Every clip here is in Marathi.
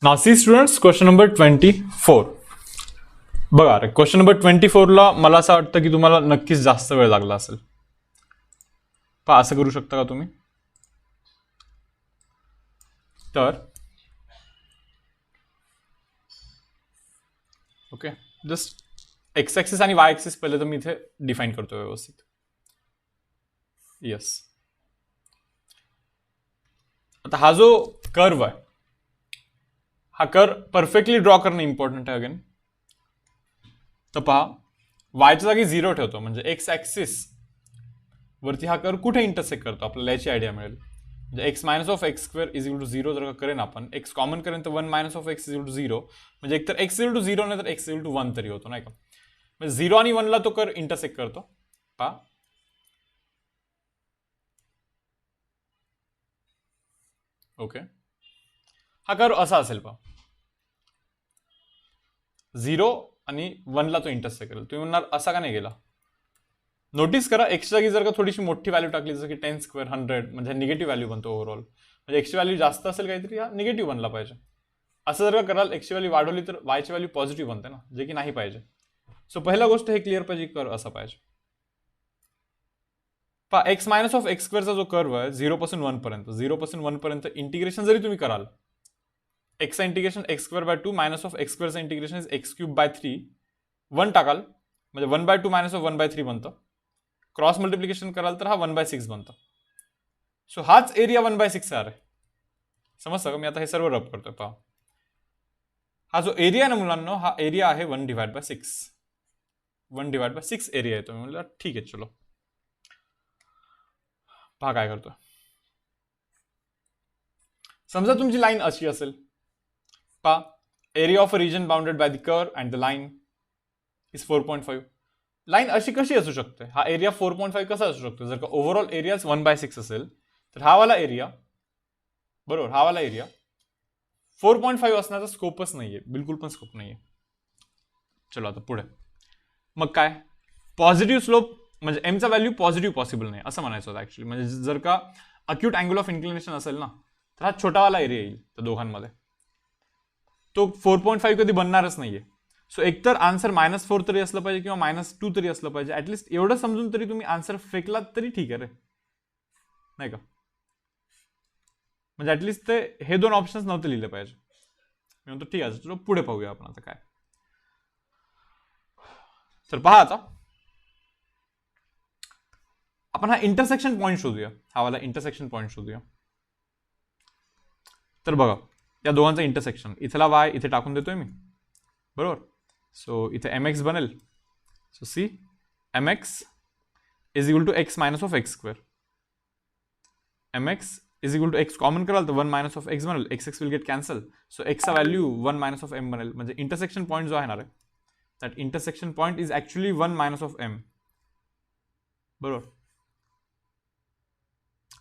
Now see students question number 24. बघा रे, क्वेश्चन नंबर 24ला मला असं वाटतं की तुम्हाला नक्कीच जास्त वेळ लागला असेल. पहा, असं करू शकता का तुम्ही? तर ओके, जस्ट एक्स ॲक्सिस आणि वाय ॲक्सिस पहिले तर मी इथे डिफाईन करतो व्यवस्थित. येस. आता हा जो कर्व आहे, हा कर्व परफेक्टली ड्रॉ करणं इम्पॉर्टंट आहे अगेन. तर पहा, वायच्या जागी 0 ठेवतो म्हणजे एक्स ॲक्सिस वरती हा कर्व कुठे इंटरसेक्ट करतो आपल्याला याची आयडिया मिळेल. म्हणजे X minus of X square is equal to 0 जर का करेन आपण, एक्स कॉमन करेन तर 1 minus of x is equal to 0, म्हणजे एकतर एक्स इक्वल टू 0 नाही तर एक्स इक्वल टू 1 तरी होतो, नाही का? म्हणजे 0 आणि 1 ला तो कर्व इंटरसेक्ट करतो. पहा, ओके, हा कर्व असा असेल. पहा, 0 आणि 1 ला तो इंटरसेक्ट करेल. तुम्ही म्हणणार असा का नाही गेला? नोटीस करा, एक्सच्या जागी जर का थोडीशी मोठी व्हॅल्यू टाकली, जसं की 10 स्क्वेअर 100, म्हणजे निगेटिव्ह व्हॅल्यू बनतो ओव्हरऑल. म्हणजे एक्सची व्हॅल्यू जास्त असेल काहीतरी, हा निगेटिव्ह बनला पाहिजे. असं जर का कराल, एक्सची व्हॅल्यू वाढवली तर वायची व्हॅल्यू पॉझिटिव्ह बनते ना, जे की नाही पाहिजे. सो पहिला गोष्ट हे क्लिअर पाहिजे, कर्व असा पाहिजे. पहा, एक्स मायनस ऑफ एक्स स्क्वेअरचा जो कर्व आहे 0 पासून 1 पर्यंत, 0 पासून 1 पर्यंत इंटिग्रेशन जरी तुम्ही कराल, एक्सचा integration X square by 2 minus of X स्क्वेअरचा integration is X cube by 3, 1 टाकाल म्हणजे 1 बाय 2 मायनस ऑफ 1 बाय 3 बनतं. क्रॉस मल्टिप्लिकेशन कराल तर हा 1 बाय 6 बनतं. सो हाच एरिया 1 बाय 6 आहे. समजतं का? मी आता हे सर्व रब करतोय. पहा, हा जो एरिया आहे ना मुलांना, हा एरिया आहे 1 divide by 6. 1 divide by 6 area येतो. मी म्हणलं ठीक आहे, चलो. पहा काय करतो. समजा तुमची लाईन अशी असेल. पहा, area of a reason bounded by the curve and the line is 4.5. Line अशी कशी असू शकते? हा एरिया 4.5 कसा असू शकतो? जर का ओव्हरऑल एरियाच 1 बाय 6 असेल तर हा वाला एरिया, बरोबर, हा वाला एरिया 4.5 असण्याचा स्कोपच नाहीये, बिलकुल पण स्कोप नाहीये. चलो आता पुढे. मग काय? पॉझिटिव्ह स्लोप म्हणजे एमचा व्हॅल्यू पॉझिटिव्ह पॉसिबल नाही असं म्हणायचं होतं ऍक्च्युली. म्हणजे जर का अक्यूट अँगल ऑफ इन्क्लिनेशन असेल ना, तर हा छोटावाला एरिया येईल त्या दोघांमध्ये. तो 4.5 कधी बनणारच नाहीये. सो एकतर आन्सर -4 तरी असलं पाहिजे किंवा -2 तरी असलं पाहिजे. ऍटलिस्ट एवढं समजून तरी तुम्ही आन्सर फेकलात तरी ठीक आहे रे, नाही का? म्हणजे ऍटलिस्ट ते हे दोन ऑप्शन्स नव्हते लिहिले पाहिजे. मी म्हणतो ठीक आहे, चलो पुढे पाहूया आपण आता काय. तर पहा, आता आपण हा इंटरसेक्शन पॉईंट शोधूया. हा वाला इंटरसेक्शन पॉईंट शोधूया. तर बघा, या दोघांचं इंटरसेक्शन, इथला वाय इथे टाकून देतोय मी, बरोबर. सो इथे mx बनेल. So see mx is equal to X minus of X square. mx is equal to X common कराल तर 1 मायनस ऑफ एक्स बनेल. X will get cancel. So एक्सचा व्हॅल्यू 1 मायनस ऑफ एम बनेल. म्हणजे इंटरसेक्शन पॉईंट जो आहे ना रे, that intersection point is actually 1 minus of M, बरोबर.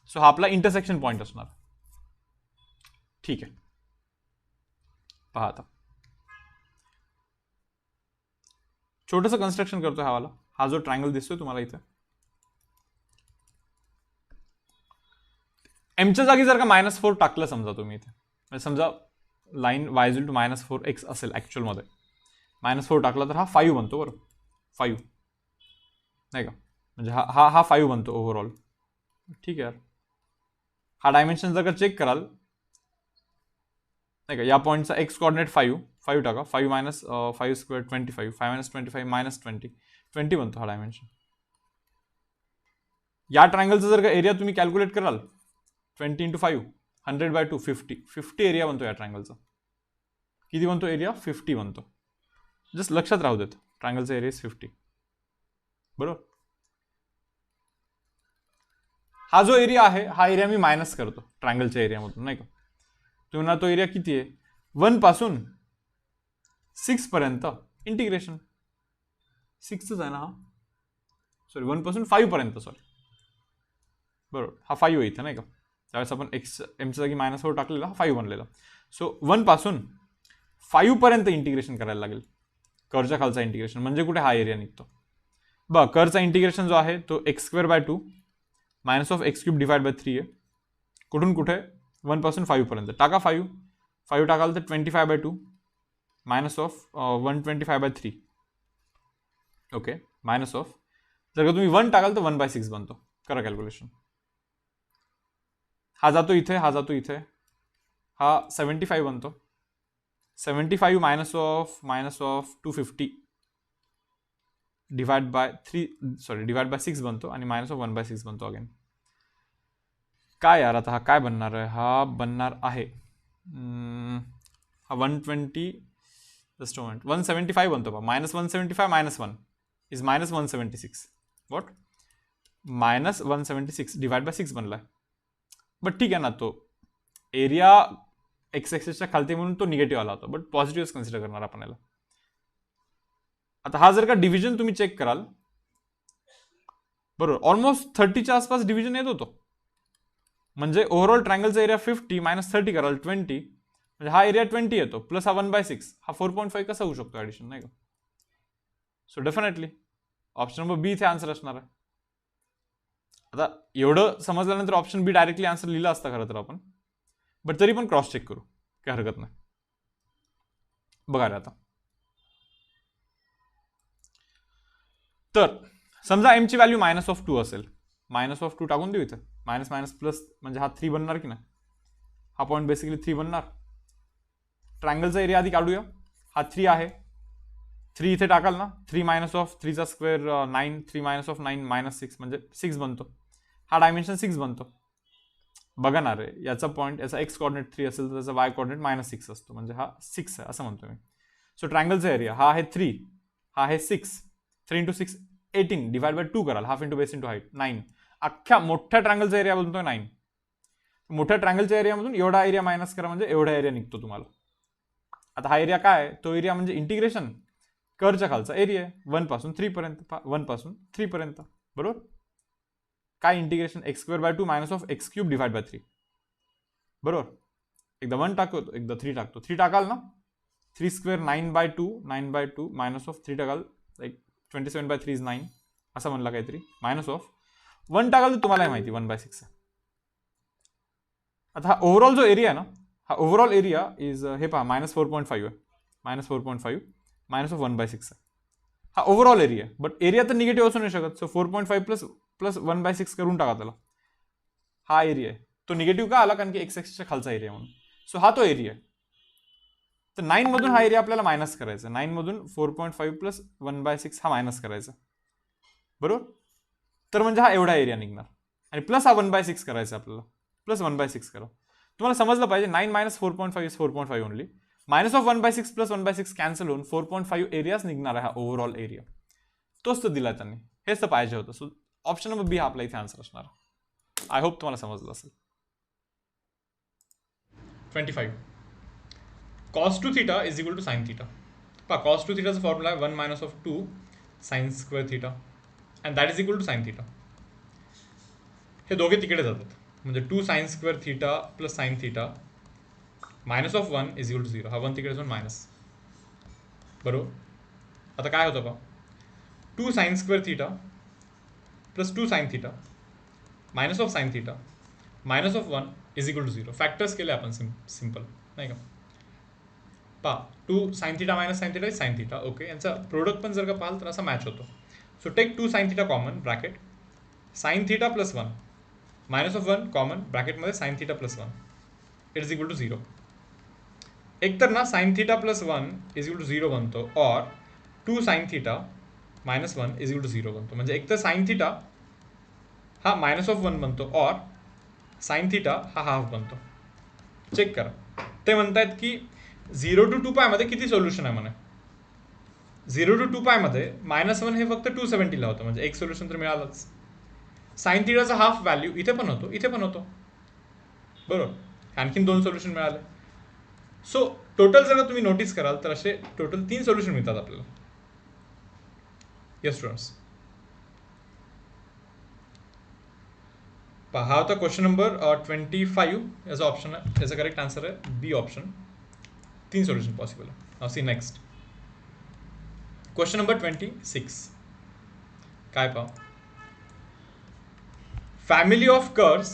सो हा आपला इंटरसेक्शन पॉईंट असणार. ठीक आहे, पहा आता छोटंसं कन्स्ट्रक्शन करतोय हा वाला. हा जो ट्रायंगल दिसतोय तुम्हाला इथे, एमच्या जागी जर का -4 टाकलं समजा तुम्ही इथे, म्हणजे समजा line Y is to -4x असेल ऍक्च्युअल मध्ये, -4 टाकला तर हा 5 बनतो, बरोबर. 5 नाही का? म्हणजे हा हा हा 5 बनतो ओव्हरऑल. ठीक आहे यार. हा डायमेन्शन जर का चेक कराल, नाही का, या पॉईंटचा एक्स कॉर्डिनेट 5 टाका. 5 मायनस 5 स्क्वेअर 25, 5 मायनस 25 मायनस 20 बनतो हा डायमेन्शन. या ट्रायंगलचा जर का एरिया तुम्ही कॅल्क्युलेट कराल, 20 इंटू 5, 100 बाय 2, 50 एरिया बनतो या ट्रायंगलचा. किती बनतो एरिया? 50 बनतो. जस्ट लक्षात राहू देत, ट्रायंगलचा एरिया इज 50, बरोबर. हा जो एरिया आहे, हा एरिया मी मायनस करतो ट्रायंगलच्या एरियामधून, नाही का? तुम्हाला तो एरिया किती आहे? 1 पासून 6 पर्यंत इंटिग्रेशन. 6च आहे ना हा, सॉरी 1 पासून 5 पर्यंत, सॉरी, बरोबर. हा 5 इथं, नाही का? त्यावेळेस आपण एक्स एमच्या जागी -4 टाकलेला, हा 5 बनलेला. सो 1 पासून 5 पर्यंत इंटिग्रेशन करायला लागेल. कर्वच्या खालचा इंटिग्रेशन म्हणजे कुठे हा एरिया निघतो. बघ, कर्वचा इंटिग्रेशन जो आहे तो x square by 2 minus of x cube divide by 3 आहे. कुठून कुठे? 1 पासून 5 पर्यंत टाका. 5 5 टाकाल तर 25/2 minus of 125/3. Okay, minus of, जर का तुम्ही 1 टाकाल तर 1/6 बनतो. करा कॅल्क्युलेशन. हा जातो इथे, हा जातो इथे, हा 75 बनतो. 75 मायनस ऑफ 250 डिवाइड बाय 6 बनतो आणि मायनस ऑफ 1/6 बनतो अगेन. काय यार आता हा काय बनणार आहे? हा बनणार आहे हा 120 जस्ट मोमेंट 175 बनतो बा. -175 -1 इज -176. वॉट? -176 डिवाइड बाय 6 बनलाय. बट ठीक आहे ना, तो एरिया एक्स एक्सेसच्या खालती म्हणून तो निगेटिव्ह आला होता, बट पॉझिटिव्ह कन्सिडर करणार आपण याला. आता हा जर का डिव्हिजन तुम्ही चेक कराल, बरोबर ऑलमोस्ट 30च्या आसपास डिव्हिजन येत होतो. म्हणजे ओव्हरऑल ट्रायंगलचा एरिया 50 मायनस 30 कराल 20, म्हणजे हा एरिया 20 येतो, प्लस हा 1/6, हा 4.5 कसा होऊ शकतो ऍडिशन, नाही का? So definitely option number B इथे आन्सर असणार आहे. आता एवढं समजल्यानंतर ऑप्शन बी डायरेक्टली आन्सर लिहिला असता खरं तर आपण, बट तरी पण क्रॉस चेक करू, काय हरकत नाही. बघा रे आता, तर समजा एम ची व्हॅल्यू -2 असेल, -2 टाकून देऊ इथे, मायनस मायनस प्लस म्हणजे हा 3 बनणार की नाही? हा पॉईंट बेसिकली 3 बनणार. ट्रायंगलचा एरिया आधी काढूया. हा 3 आहे, 3 इथे टाकाल ना, 3 मायनस ऑफ 3चा स्क्वेअर 9, 3 मायनस ऑफ 9 -6 म्हणजे 6 बनतो. हा डायमेन्शन 6 बनतो. बघा ना रे, याचा पॉईंट, याचा एक्स कॉर्डिनेट 3 असेल तर त्याचा वाय कॉर्डिनेट -6 असतो, म्हणजे हा 6 आहे असं म्हणतो मी. सो ट्रायंगलचा एरिया हा आहे 3, हा आहे 6, 3 × 6 18 डिवाइड बाय 2 कराल, half into base into height 9. अख्ख्या मोठ्या ट्रायंगलचा एरिया बोलतोय 9. मोठ्या ट्रायंगलच्या एरियामधून एवढा एरिया मायनस करा म्हणजे एवढा एरिया निघतो तुम्हाला. आता हा एरिया काय आहे? तो एरिया म्हणजे इंटिग्रेशन कर्वच्या खालचा एरिया आहे, 1 पासून 3 पर्यंत, 1 पासून 3 पर्यंत, बरोबर? काय integration? x²/2 minus of x³ divide by 3, बरोबर? एकदा 1 टाकतो, एकदा 3 टाकतो. 3 टाकाल ना, 3² 9/2 मायनस ऑफ 3 टाकाल, लाईक 27/3 इज 9 असं म्हणला काहीतरी, मायनस ऑफ 1 टाकाल तर तुम्हाला माहिती 1/6 आहे. आता हा ओव्हरऑल जो एरिया आहे ना, हा ओव्हरऑल एरिया इज हे पहा -4.5 आहे, -4.5 मायनस ऑफ 1/6 आहे. हा ओव्हरऑल एरिया आहे, बट एरिया तर निगेटिव्ह असू नाही शकत. सो 4.5 प्लस 1/6 करून टाका त्याला. हा एरिया आहे, तो निगेटिव्ह का आला? कारण की एक्स एक्सच्या खालचा एरिया म्हणून. सो हा तो एरिया आहे. तर 9 मधून हा एरिया आपल्याला मायनस करायचा. 9 मधून 4.5 प्लस 1/6 हा मायनस करायचा, बरोबर? तर म्हणजे हा एवढा एरिया निघणार, आणि प्लस हा 1/6 करायचा आपल्याला, प्लस 1/6 करा. तुम्हाला समजलं पाहिजे 9 minus 4.5 is 4.5 only. Minus of 1/6 plus 1/6 cancel होऊन 4.5 एरियाच निघणार आहे हा ओव्हरऑल एरिया. तोच तर दिला त्यांनी, हेच तर पाहिजे होतं. सो ऑप्शन नंबर बी हा आपला इथे आन्सर असणार. आय होप तुम्हाला समजलं असेल. 25 cos 2 theta is equal to sin theta. पहा cos 2 theta चा फॉर्म्युला आहे 1 minus of 2 sin square theta and that is equal to sin theta. हे दोघे तिकडे जातात, म्हणजे 2 sin square theta plus sin theta minus of 1 is equal to 0. हा 1 तिकडे जाऊन मायनस, बरोबर? आता काय होतं पहा, 2 sin square theta plus 2 sin theta minus of sin theta minus of 1 is equal to 0. Factors केले आपण सिम्पल, नाही का? पहा 2 sin theta minus sin theta is sin theta. Okay, यांचा प्रोडक्ट पण जर का पाहाल तर असा मॅच होतो. So take 2 sin theta common bracket, sin theta plus 1 minus of 1 common ब्रॅकेटमध्ये sin theta plus 1 it is equal to 0. एक तर ना sin theta plus 1 is equal to 0 बनतो, और 2 sin theta minus 1 is equal to 0 बनतो. म्हणजे एक तर sin theta हा मायनस ऑफ 1 बनतो, और sin theta हा हाफ बनतो. चेक करा, ते म्हणतायत की 0 to 2π मध्ये किती सोल्युशन आहे म्हणे. 0 to 2π मध्ये -1 हे फक्त 270 ला होतं, म्हणजे एक सोल्युशन तर मिळालंच. साइन थीटाचा हाफ व्हॅल्यू इथे पण होतो, इथे पण होतो, बरोबर? आणखीन 2 सोल्युशन मिळाले. सो टोटल जर तुम्ही नोटीस कराल तर असे टोटल 3 सोल्युशन मिळतात आपल्याला. येस स्टुडंट्स, पहा होता क्वेश्चन नंबर 25. याचा ऑप्शन आहे, याचा करेक्ट आन्सर आहे बी ऑप्शन. 3 सोल्युशन पॉसिबल आहे. Now see next question number 26. काय पहा, family of curves,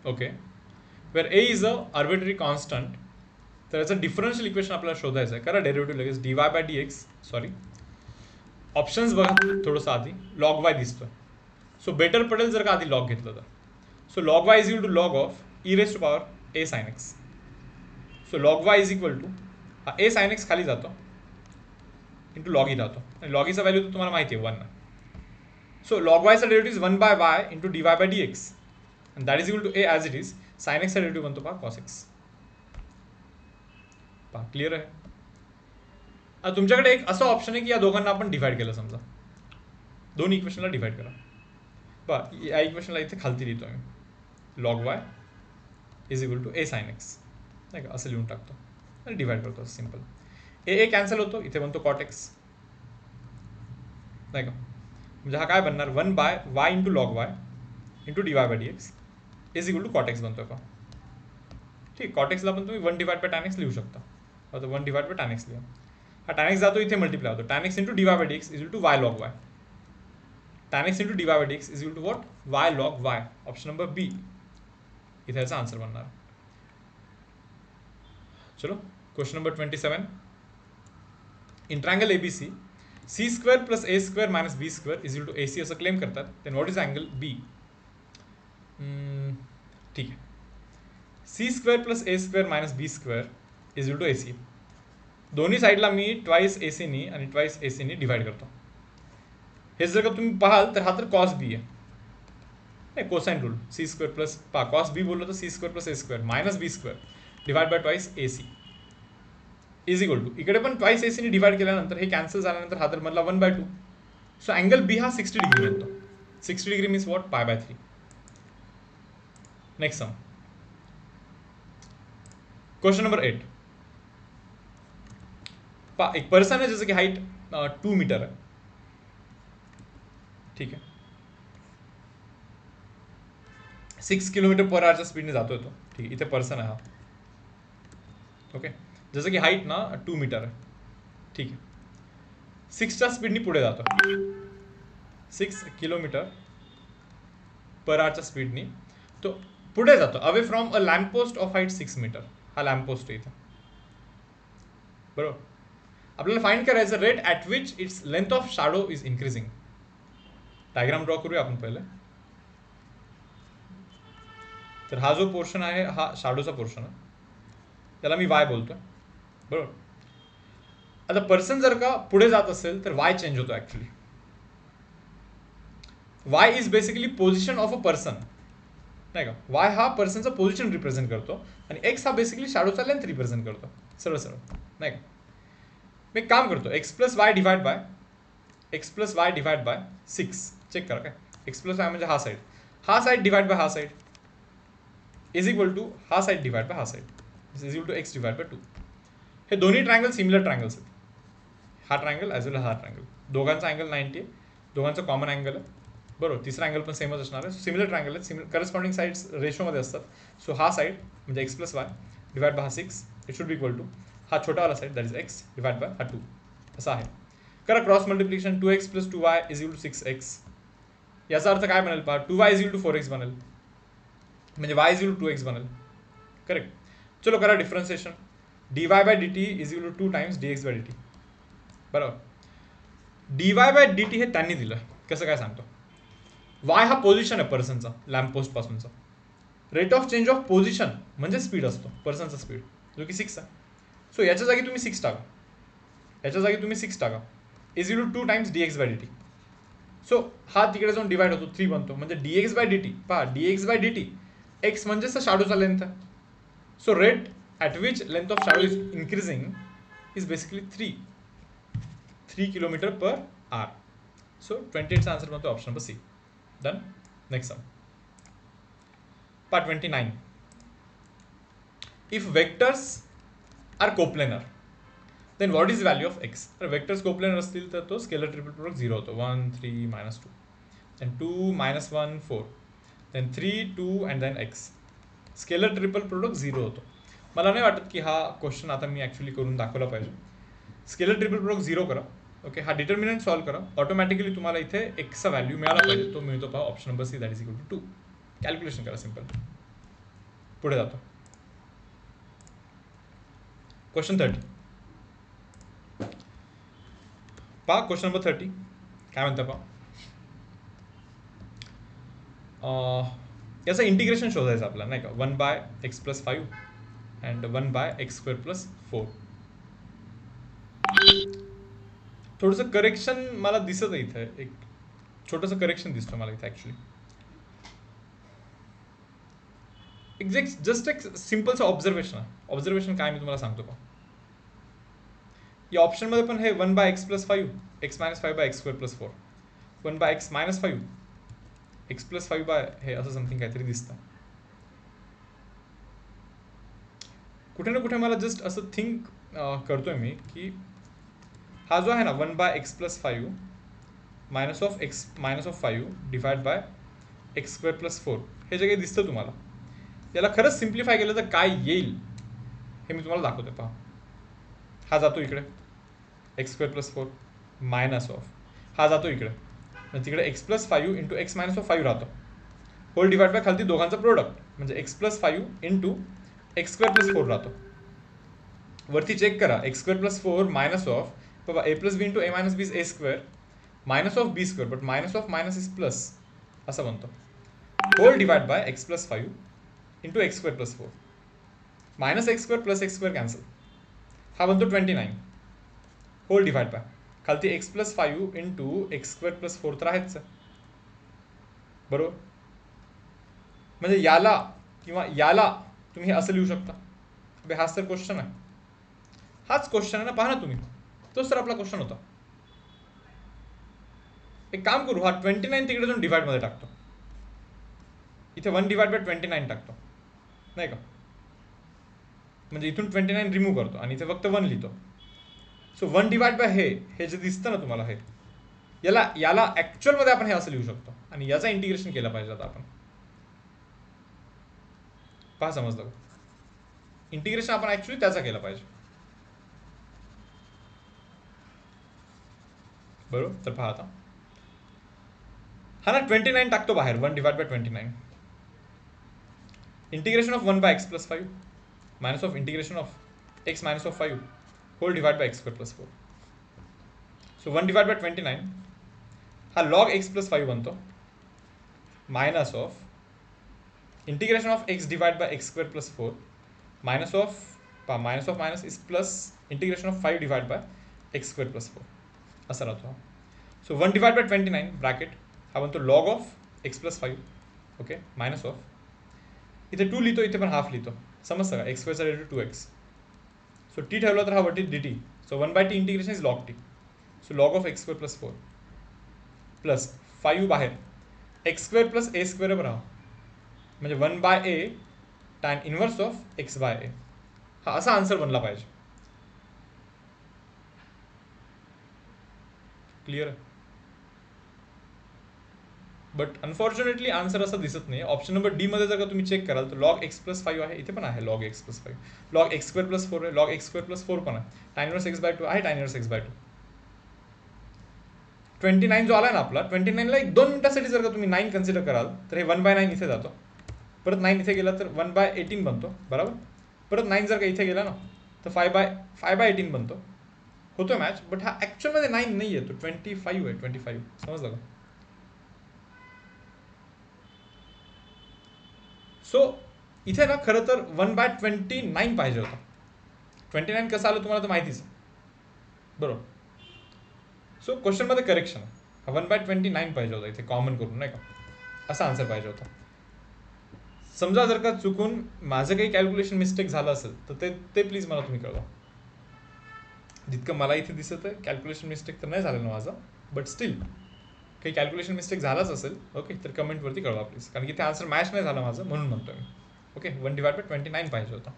okay, where a is a arbitrary constant तर याचं डिफरन्शियल इक्वेशन आपल्याला शोधायचं आहे. करा डेरिव्हेटिव्ह लगेच. dy by dx, sorry options बघा थोडंसं आधी. लॉग वाय दिसतोय, सो बेटर पडेल जर का आधी लॉग घेतलं तर. So log Y is equal to log of E raise to power A sine X. So log Y is equal to हा ए साइन एक्स खाली जातो इंटू लॉग ई राहतो, आणि लॉग ईचा व्हॅल्यू तर तुम्हाला माहिती आहे 1. सो लॉग वायचा derivative is 1 by Y into dy by dx, and that is equal to a as it is. sin x चा डेरिव्हेटिव्ह बनतो पहा cos x. पहा क्लिअर आहे. आता तुमच्याकडे एक असं ऑप्शन आहे की या दोघांना आपण डिवाइड केलं, समजा दोन इक्वेशनला डिवाइड करा. पहा या इक्वेशनला इथे खालती लिहितो आम्ही, log Y is equal to A sine X, नाही का, असं लिहून टाकतो आणि डिवाइड करतो. सिम्पल. ए कॅन्सल होतो, इथे बनतो कॉट एक्स, नाही का. म्हणजे हा काय बनणार, 1 by Y into log Y into D Y by D X is equal to cot X बनतो का. ठीक, कॉट एक्सला पण तुम्ही 1 डिवाइड बाय टॅन एक्स लिहू शकता, आता 1 डिवाइड बाय टॅन एक्स लिहा. हा टॅन एक्स जातो इथे मल्टिप्लाय होतो, tan X into D Y by D X is equal to Y log Y. Tan X into D Y by D X is equal to what, Y log Y. Option number B इथे याचा आन्सर बनणार. चलो question number 27. In triangle ABC C square plus A square minus B square is equal to A C असं क्लेम करतात. Then what is angle B. ठीक आहे, C square plus A square minus B square is equal to A C. दोन्ही साईडला मी ट्वाईस ए सीनी आणि ट्वाईस ए सीनी डिवाइड करतो. हे जर का तुम्ही पाहाल तर हा तर कॉस बी आहे, नाही cosine rule. C square plus पहा कॉस बी बोललो तर C square plus A square minus B square divide by twice A C is equal to, इकडे पण ट्वाईस ए सीनी डिवाइड केल्यानंतर हे कॅन्सल झाल्यानंतर हा तर मधला 1/2. सो अँगल बी हा 60 डिग्री बनतो. 60 degree means what, pi by 3. Next sum, question number 8. पहा एक पर्सन है जैसे की हाइट 2 मीटर है, ठीक है, 6 किलोमीटर पर आवरच्या स्पीडने जातोय तो. ठीक आहे, इथे पर्सन आहे हा. ओके, जसं की हाईट ना 2 मीटर आहे, ठीक आहे, 6च्या स्पीडनी पुढे जातो. 6 किलोमीटर पर आवरच्या स्पीडनी तो पुढे जातो away from a lamp post of height 6 metre. हा लॅम्प पोस्ट आहे इथे, बरोबर. आपल्याला फाइंड करायचं rate at which its length of shadow is increasing. Diagram draw करूया आपण पहिले. तर हा जो पोर्शन आहे हा शॅडोचा पोर्शन आहे, त्याला मी वाय बोलतोय, बरोबर. आता पर्सन जर का पुढे जात असेल तर वाय चेंज होतो actually. Y is basically position of a person, नाही का. वाय हा पर्सनचं पोझिशन रिप्रेझेंट करतो आणि एक्स हा बेसिकली शॅडोचा लेंथ रिप्रेझेंट करतो, सरळ सरळ, नाही का. मी एक काम करतो, X plus Y divide by 6. Check करा काय, एक्स प्लस वाय म्हणजे हा साईड डिवाइड बाय हा साईड इज इक्वल टू हा साईड डिवाइड बाय हा side is equal to X divide by 2. हे दोन्ही ट्रायंगल सिमिलर ट्रायंगल्स आहेत. हा ट्रायंगल ॲज वेल हा ट्रायंगल, दोघांचा अँगल 90 आहे, दोघांचा कॉमन अँगल आहे, बरोबर. तिसरा अँगल पण सेमच असणार आहे. सिमिलर ट्रायंगल आहेत, करस्पॉन्डिंग साईड्स रेशोमध्ये असतात. सो हा साईड म्हणजे X plus Y divide by हा 6 it should be equal to हा छोटावाला side that is X divide by हा 2 असं आहे. करा cross multiplication, 2x plus 2y is equal to 6x. याचा अर्थ काय बनेल पहा, 2y is equal to 4x बनेल, म्हणजे y is equal to 2x बनेल, करेक्ट. चलो करा differentiation, dy by dt is equal to 2 times dx by dt, बरोबर. dy बाय dt हे त्यांनी दिलं, कसं काय सांगतो. y हा पोझिशन आहे पर्सनचा लॅम्प पोस्ट पासूनचा. Rate of change of position म्हणजे स्पीड असतो पर्सनचा स्पीड, जो की 6 आहे. सो याच्या जागी तुम्ही 6 टाका, is equal to 2 times dx by dt. So हा तिकडे जाऊन डिवाइड होतो, 3 बनतो, म्हणजे dx बाय dt. पहा dx बाय dt एक्स म्हणजेच शॅडोचा लेंथ आहे. So rate at which length of shadow is increasing is basically 3 kilometre per hour. So 28चा आन्सर बनतो option number C. Done. Next sum, part 29. If vectors are coplanar then what is value of x. तर वेक्टर्स कोप्लेनर असतील तर तो स्केलर ट्रिपल प्रोडक्ट 0 होतो, 1 3 -2, then 2 -1 4, then 3 2 and then X. Scalar triple product 0 होतो. मला नाही वाटत की हा क्वेश्चन आता मी ॲक्च्युली करून दाखवला पाहिजे. स्केलर ट्रिपल प्रोडक्ट 0 करा, ओके. हा डिटर्मिनंट सॉल्व करा, ऑटोमॅटिकली तुम्हाला इथे एक्सचा व्हॅल्यू मिळाला पाहिजे, तो मिळतो पहा option number C that is equal to 2. Calculation करा सिम्पल, पुढे जातो. क्वेश्चन 30 पहा. क्वेश्चन नंबर 30 काय म्हणता पहा. याचं इंटिग्रेशन शोधायचं आपल्याला नाही का. 1/x+5 and 1/x²+4. थोडंसं करेक्शन मला दिसत आहे इथं. एक छोटंसं करेक्शन दिसतं मला इथं ॲक्च्युली. जस्ट एक सिम्पलचं ऑब्झर्वेशन काय मी तुम्हाला सांगतो का. या ऑप्शनमध्ये पण हे 1/x+5 x-5/x²+4 1/x-5 x+5 हे असं समथिंग काहीतरी दिसतं. कुठे ना कुठे मला जस्ट असं थिंक करतोय मी की हा जो आहे ना 1/x+5 -(x-5) divide by x²+4 हे जे काही दिसतं तुम्हाला, याला खरंच सिम्प्लिफाय केलं तर काय येईल हे मी तुम्हाला दाखवतो. पहा, हा जातो इकडे x²+4 हा जातो इकडे, म्हणजे तिकडे x+5 इंटू x-5 राहतो. होल डिवाइड बाय खालती दोघांचा प्रोडक्ट म्हणजे x+5 इंटू x²+4 राहतो. वरती चेक करा x²+4 मायनस ऑफ बाबा a+b into a-b is a² minus of b², but minus of minus is plus असं बनतो. Whole divide by x+5 into x²+4 minus x² plus x² cancel, हा बनतो 29. होल डिवाइड बाय खालती x+5 इंटू x²+4 तर आहेच बरोबर. म्हणजे याला किंवा याला तुम्ही असं लिहू शकता. हाच तर क्वेश्चन आहे. हाच क्वेश्चन आहे ना, पहा ना तुम्ही, तोच तर आपला क्वेश्चन होता. एक काम करू, हा 29 तिकडे जाऊन डिवाइड मध्ये टाकतो. इथे 1 डिवाइड बाय 29 टाकतो नाही का. म्हणजे इथून 29 रिमूव्ह करतो आणि इथे फक्त 1 लिहितो. सो 1 डिवाइड बाय हे जे दिसतं ना तुम्हाला, हे याला ऍक्च्युअल मध्ये आपण हे असं लिहू शकतो आणि याचं इंटिग्रेशन केलं पाहिजे. आता आपण पहा, समजलं का. इंटिग्रेशन आपण ऍक्च्युअली त्याचा केलं पाहिजे बरोबर. तर पहा आता हा ना 29 टाकतो बाहेर. 1 divide by 29 integration of 1/x+5 minus of integration of x minus of 5 whole divide by x²+4. So 1 divide by 29 हा log x+5 बनतो minus of integration of x divide by x²+4 minus of minus is plus integration of 5 divide by x²+4 असा राहतो. सो 1 डिवाइड बाय 29 ब्रॅकेट हा बनतो log of x+5 okay minus of इथे 2 लिहितो, इथे पण हाफ लिहितो. समजतं का. x² चा डेरिव्हेटिव्ह 2x. सो t ठेवला तर हा वरती dt. So 1/t integration is log t. So log of x²+4 plus 5 बाहेर x² प्लस a² राहा म्हणजे 1/a tan inverse of x/a. हा असा आन्सर बनला पाहिजे. क्लिअर आहे. बट अनफॉर्च्युनेटली आन्सर असं दिसत नाही. ऑप्शन नंबर डी मध्ये जर का तुम्ही चेक कराल तर log x+5 आहे, इथे पण आहे log x+5, log x²+4 आहे, log x²+4 पण आहे, tan इनवर्स x/2 आहे, tan इनवर्स x/2. 29 जो आला ना आपला, 29 ला 1-2 मिनिटासाठी जर का तुम्ही 9 कन्सिडर कराल तर हे 1/9 इथे जातो. परत 9 इथे गेला तर 1/18 बनतो बरोबर. परत 9 जर का इथे गेला ना तर 5/18 बनतो. होतोय मॅच. बट हा ऍक्च्युअल मध्ये 9 नाही आहे, तो 25 आहे. 25 समजलं का. सो इथे ना खरं तर 1/29 पाहिजे होता. 29 कसं आलं तुम्हाला तर माहितीच बरोबर. सो क्वेश्चन मध्ये करेक्शन 1/29 पाहिजे होता इथे कॉमन करून नाही का, असा आन्सर पाहिजे होता. समजा जर का चुकून माझं काही कॅल्क्युलेशन मिस्टेक झालं असेल तर ते प्लीज मला तुम्ही कळवा. जितकं मला इथे दिसत आहे कॅल्क्युलेशन मिस्टेक तर नाही झालं ना माझं, बट स्टील काही कॅल्क्युलेशन मिस्टेक झालाच असेल ओके तर कमेंटवरती कळवा प्लीज, कारण की ते आन्सर मॅच नाही झालं माझं म्हणून म्हणतो मी. ओके 1 डिवाइड बाय 29 पाहिजे होता.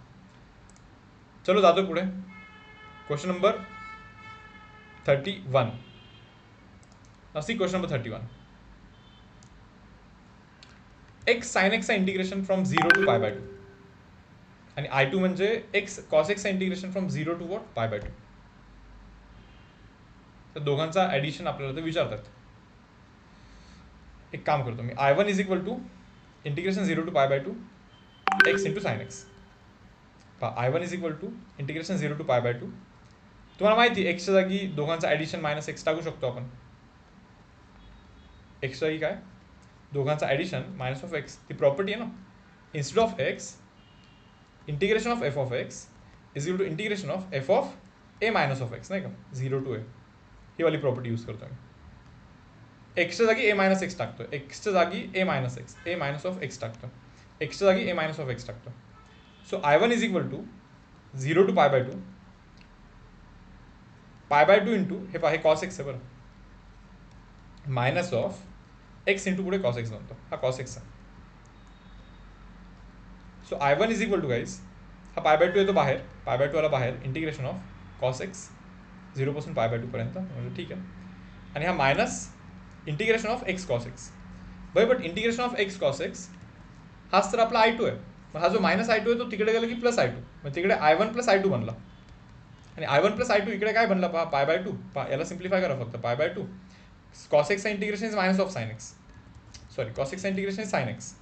चलो जातो पुढे. Question number 31. C question number 31. x sin x चा इंटिग्रेशन फ्रॉम 0 टू π/2 आणि I2 म्हणजे x cos x चा इंटिग्रेशन फ्रॉम 0 टू वॉट π/2. तर दोघांचा ऍडिशन आपल्याला ते विचारतात. एक काम करतो मी, I1 is equal to integration 0 to π/2 x into sine X. पहा I1 is equal to integration 0 to pi by 2. तुम्हाला माहिती एक्सच्या जागी दोघांचं ॲडिशन मायनस एक्स टाकू शकतो आपण. एक्सच्या जागी काय दोघांचं ॲडिशन मायनस ऑफ एक्स, ती प्रॉपर्टी आहे ना. Instead of X integration of F of x is equal to integration of F of A minus of X, नाही का, 0 टू ए. ही वाली प्रॉपर्टी यूज करतो मी. एक्सच्या जागी ए मायनस एक्स टाकतो, एक्सच्या जागी A minus X, A minus of X टाकतो, एक्सच्या जागी ए मायनस ऑफ एक्स टाकतो. So I1 is equal to 0 to pi by 2, pi by 2 into हे पहा, हे कॉस एक्स आहे बरं, मायनस ऑफ एक्स इंटू पुढे कॉस एक्स बनतो, हा कॉस एक्स आहे. So I1 is equal to guys, हा पाय बाय 2 येतो बाहेर, पाय बाय 2 आला बाहेर, इंटिग्रेशन ऑफ कॉस एक्स 0 पासून पाय बाय 2 पर्यंत, म्हणजे ठीक आहे. आणि हा minus integration of X cos X. भाई but integration of X cos X हाच तर आपला I2 आहे. मग हा जो मायनस I2 आहे तो तिकडे गेला की प्लस I2, मग तिकडे I1 प्लस I2 बनला. आणि I1 प्लस I2 इकडे काय बनला पहा, पाय बाय 2. याला सिम्प्लिफाय करा फक्त, पाय बाय 2 कॉस एक्सचा integration is minus of sine x, sorry cos एक्सचा इंटिग्रेशन इज साइन एक्स.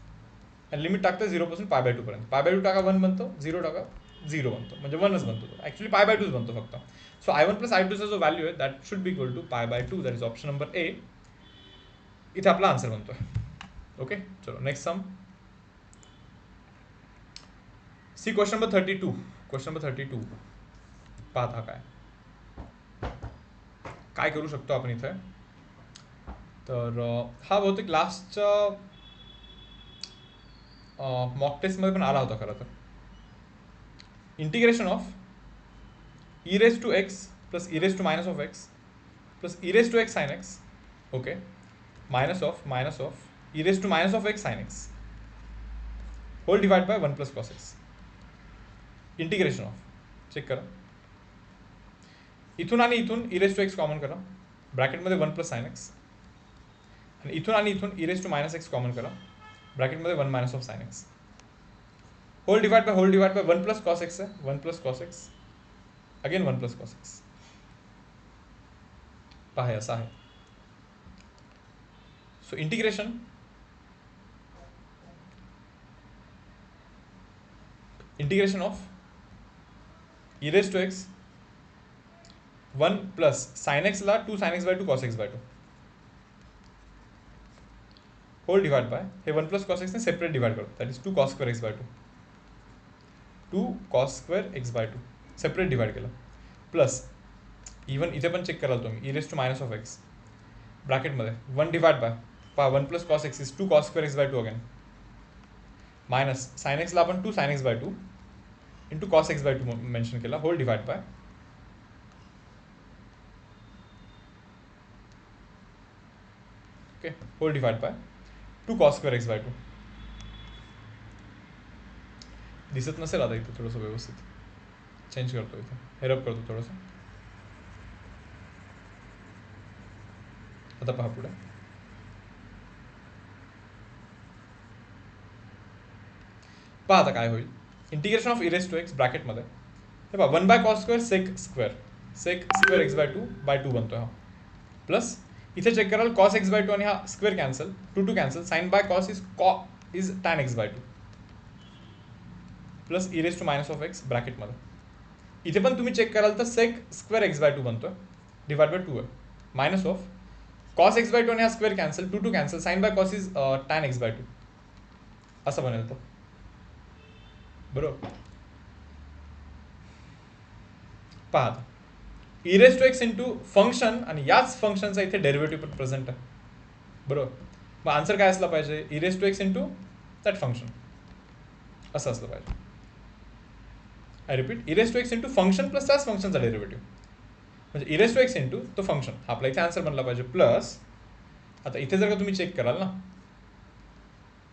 आणि लिमिट टाकतं 0 पासून पाय बाय 2 पर्यंत. पाय बाय 2 टाका 1 बनतो, 0 टाका 0 बनतो, म्हणजे 1च बनतो. ॲक्च्युली पाय बाय 2च बनतो फक्त. सो I1 प्लस I2चा जो व्हॅल्यू आहे that should be equal to pi by 2, that is option number A. इथे आपला आन्सर बनतो. ओके, चलो next sum. C question number 32. Question number 32 पाहता काय करू शकतो आपण इथे. तर हा बहुतेक लास्टच्या मॉक टेस्टमध्ये पण आला होता खरं तर. Integration of E raise to X plus E raise to minus of X plus E raise to X sine X, okay, minus of E raise to minus of X sine X whole divide by 1 plus cos X. Integration of check करा, इथून आणि इथून E raise to X common करा, ब्रॅकेटमध्ये 1 प्लस साइन एक्स, आणि इथून आणि इथून E raise to minus X common करा, ब्रॅकेटमध्ये 1 minus of sine X, whole divide by 1 plus cos X आहे, 1 plus cos X, again 1 plus cos X. पहा असं आहे. So integration of E raise to X 1 plus sine X ला 2 sine X by 2 cos x by 2 whole divide by हे 1 प्लस कॉस एक्सने सेपरेट डिवाइड करो, that is 2 cos square x by 2, 2 cos square x by 2 separate divide केलं, प्लस इवन इथे पण चेक कराल तुम्ही E raise to minus of X ब्रॅकेटमध्ये 1 डिवाइड बाय पहा 1 plus cos X is 2 cos square x by 2 again, minus sine एक्सला आपण 2 sine X by 2 into cos x by 2 mention केला, whole divide by okay, whole divide by 2 cos square x by 2. दिसत नसेल आता इथे, थोडंसं व्यवस्थित चेंज करतो, इथे हेरअप करतो थोडंसं. आता पहा पुढे, पहा आता काय होईल. Integration of E raise to X ब्रॅकेटमध्ये हे पहा 1 by cos square sec square x by 2 बनतो हा, प्लस इथे चेक कराल कॉस एक्स बाय 2 आणि हा square cancel, 2 cancel, sine by cos is tan x by 2 plus E raise to minus of X ब्रॅकेटमध्ये. इथे पण तुम्ही चेक कराल तर सेक स्क्वेअर एक्स बाय 2 बनतो, डिवाइड बाय 2 आहे, minus of cos x by 2 आणि हा square cancel, 2 cancel, sine by cos is tan x by 2 असं बनेल. तर बरोबर पहा, E raise to X into function आणि याच फंक्शनचा इथे डेरिव्हेटिव्ह पण प्रेझेंट आहे, बरोबर. मग आन्सर काय असला पाहिजे, E raise to X into that function असं असलं पाहिजे. I repeat, E raise to X into function plus त्याच फंक्शनचा डेरिव्हेटिव्ह, म्हणजे E raise to X into तो फंक्शन, आपला इथे आन्सर बनला पाहिजे. प्लस आता इथे जर का तुम्ही चेक कराल ना,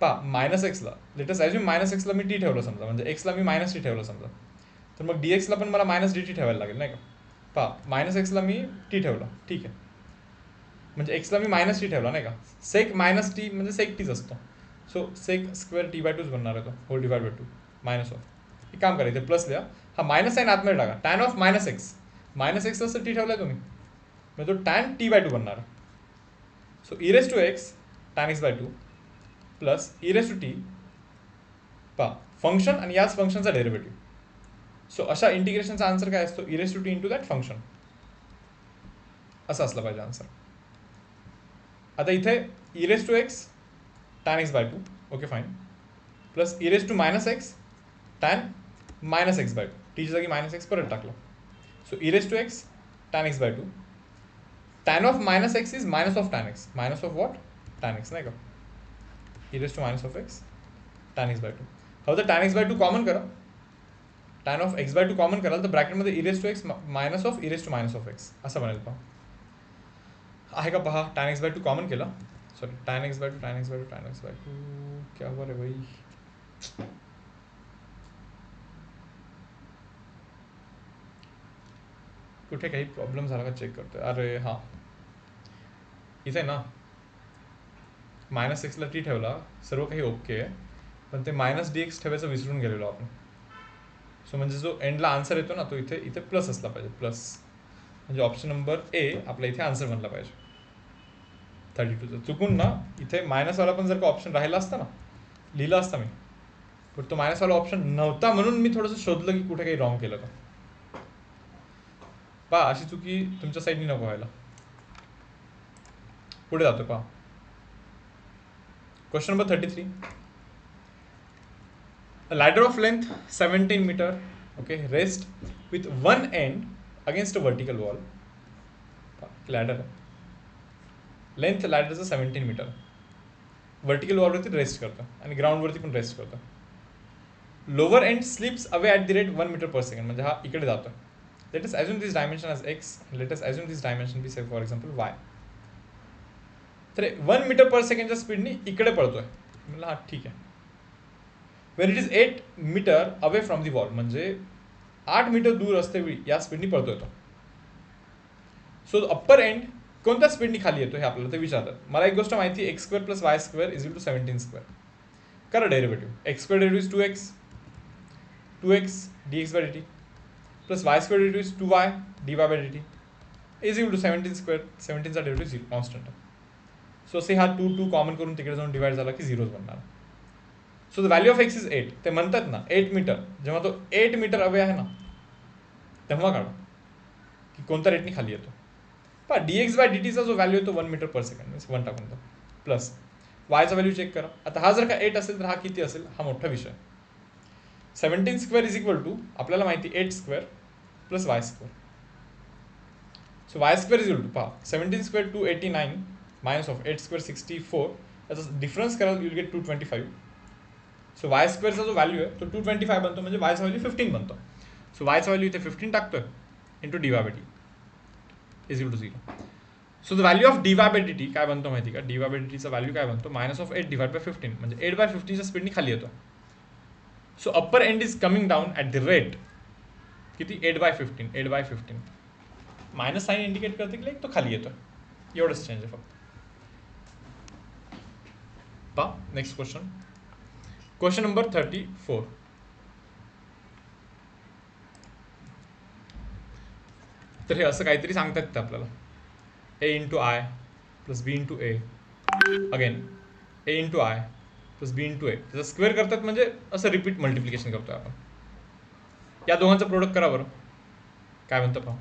पहा मायनस एक्सला लेटेस्ट ॲज्युम मायनस एक्सला मी टी ठेवलं समजा, म्हणजे एक्सला मी मायनस टी ठेवलं समजा, तर मग डी एक्सला पण मला मायनस डी टी ठेवायला लागेल, नाही का. पहा मायनस एक्सला मी टी ठेवला, ठीक आहे, म्हणजे एक्सला मी मायनस टी ठेवला, नाही का. सेक मायनस टी म्हणजे सेक टीच असतो, so sec square T by 2 बनणार आहे तो, whole divide by 2 minus of. एक काम करा, इथे प्लस लिहा, हा मायनस साइन आतमध्ये टाका, टॅन ऑफ मायनस एक्स असं टी ठेवला तुम्ही, म्हणजे तो टॅन टी बाय 2 बनणार. So E raise to X tan x by 2 plus E raise to T, पहा फंक्शन आणि याच फंक्शनचा डेरिव्हेटिव्ह, सो अशा इंटिग्रेशनचा आन्सर काय असतो, e raise to T into that function, असं असलं पाहिजे आन्सर. आता इथे e raise to X tan x bye two, okay fine, plus e raise to minus X tan minus X bye two, टीच्या जागी मायनस एक्स परत टाकलं. So e raise to X tan x bye two, tan of minus X is minus of tan X, minus of what, tan X, नाही का, e raise to minus of X tan x bye two. हवं तर tan x by two common करा, tan of X by two common कराल तर ब्रॅकेटमध्ये e raise to X minus of e raise to minus of X असं बनेल. पहा आहे का, पहा टॅन एक्स बाय टू कॉमन केला, sorry tan x bye two tan x bye two tan x bye two, क्या हुआ रे भाई, कुठे काही प्रॉब्लेम झाला का चेक करतोय. अरे हां, इथे ना मायनस एक्सला टी ठेवला, सर्व काही ओके आहे, पण ते मायनस डी एक्स ठेवायचं विसरून गेलेलो आपण. सो म्हणजे जो एंडला आन्सर येतो ना तो इथे इथे प्लस असला पाहिजे, प्लस, म्हणजे ऑप्शन नंबर ए आपला इथे आन्सर बनला पाहिजे 32चं. चुकून ना इथे मायनसवाला पण जर का ऑप्शन राहिला असता ना, लिहिला असता मी, पण तो मायनसवाला ऑप्शन नव्हता म्हणून मी थोडंसं शोधलं की कुठे काही रॉंग केलं का. पहा अशी चुकी तुमच्या साईडनी नको व्हायला. पुढे जातो पहा, question number 33. A ladder of length 17 meter, okay, rest with one end against a vertical wall. Ladder length लॅडरचं 17 मीटर, वर्टिकल वॉलवरती रेस्ट करतं आणि ग्राउंडवरती पण रेस्ट करतं. Lower end slips away at the rate 1 metre per second, म्हणजे हा इकडे जातो. Let us assume this dimension as X, let us assume this dimension be say for example Y. तर 1 मीटर पर सेकंडच्या स्पीडनी इकडे पळतोय. म्हणलं हा ठीक आहे. Where it is 8 metre away from the wall, म्हणजे 8 मीटर दूर असते वेळी या स्पीडनी पळतोय तो. सो अप्पर एंड कोणत्या स्पीडनी खाली येतो हे आपल्याला ते विचारतात. मला एक गोष्ट माहिती आहे, x square plus Y square is to 17 square. करा derivative, X square derivative is 2x D X by D T, plus Y square derivative is 2y D Y by D T is to 17 square. 17चा डेरिव्हेटिव्ह 0 कॉन्स्टंट. सो से हा 2 कॉमन करून तिकडे जाऊन डिवाइड झाला की 0च बनणार. So the value of x is 8. ते म्हणतात ना 8 मीटर, जेव्हा तो 8 मीटर अवे आहे ना तेव्हा काढा की कोणत्या रेटनी खाली येतो. पहा डी एक्स बाय डी टीचा जो व्हॅल्यू येतो 1 मीटर पर सेकंड, मीन्स 1 टाकून तो, प्लस वायचा व्हॅल्यू चेक करा. आता हा जर का 8 असेल तर हा किती असेल, हा मोठा विषय. 17 स्क्वेअर इज इक्वल टू आपल्याला माहिती 8 square plus Y square. So Y square is equal to, पहा 17 स्क्वेअर 289 मायनस ऑफ 8 स्क्वेअर 64, याचा डिफरन्स कराल you will get 225. So Y स्क्वेअरचा जो व्हॅल्यू आहे तो 225 बनतो, म्हणजे वायचा व्हॅल्यू 15 बनतो. सो वायचा व्हॅल्यू इथे 15 टाकतोय into D Y by t is equal to 0. So the value of d Y by D t काय बनतो माहिती का, डी वाय बाय डी टीचा व्हॅल्यू काय बनतो, मायनस ऑफ 8 डिवाइड बाय 15, म्हणजे 8/15च्या स्पीडनी खाली येतो. So upper end is coming down at the rate किती, 8/15, 8/15. मायनस साईन इंडिकेट करते की तो खाली येतो, एवढंच चेंज आहे फक्त. पहा नेक्स्ट क्वेश्चन, क्वेश्चन नंबर 34. तर हे असं काहीतरी सांगतात ते आपल्याला, A into I plus B into A, again A into I plus B into A, त्याचा स्क्वेअर करतात, म्हणजे असं रिपीट मल्टिप्लिकेशन करतोय आपण. या दोघांचं प्रोडक्ट करा बरं, काय म्हणतं पहा.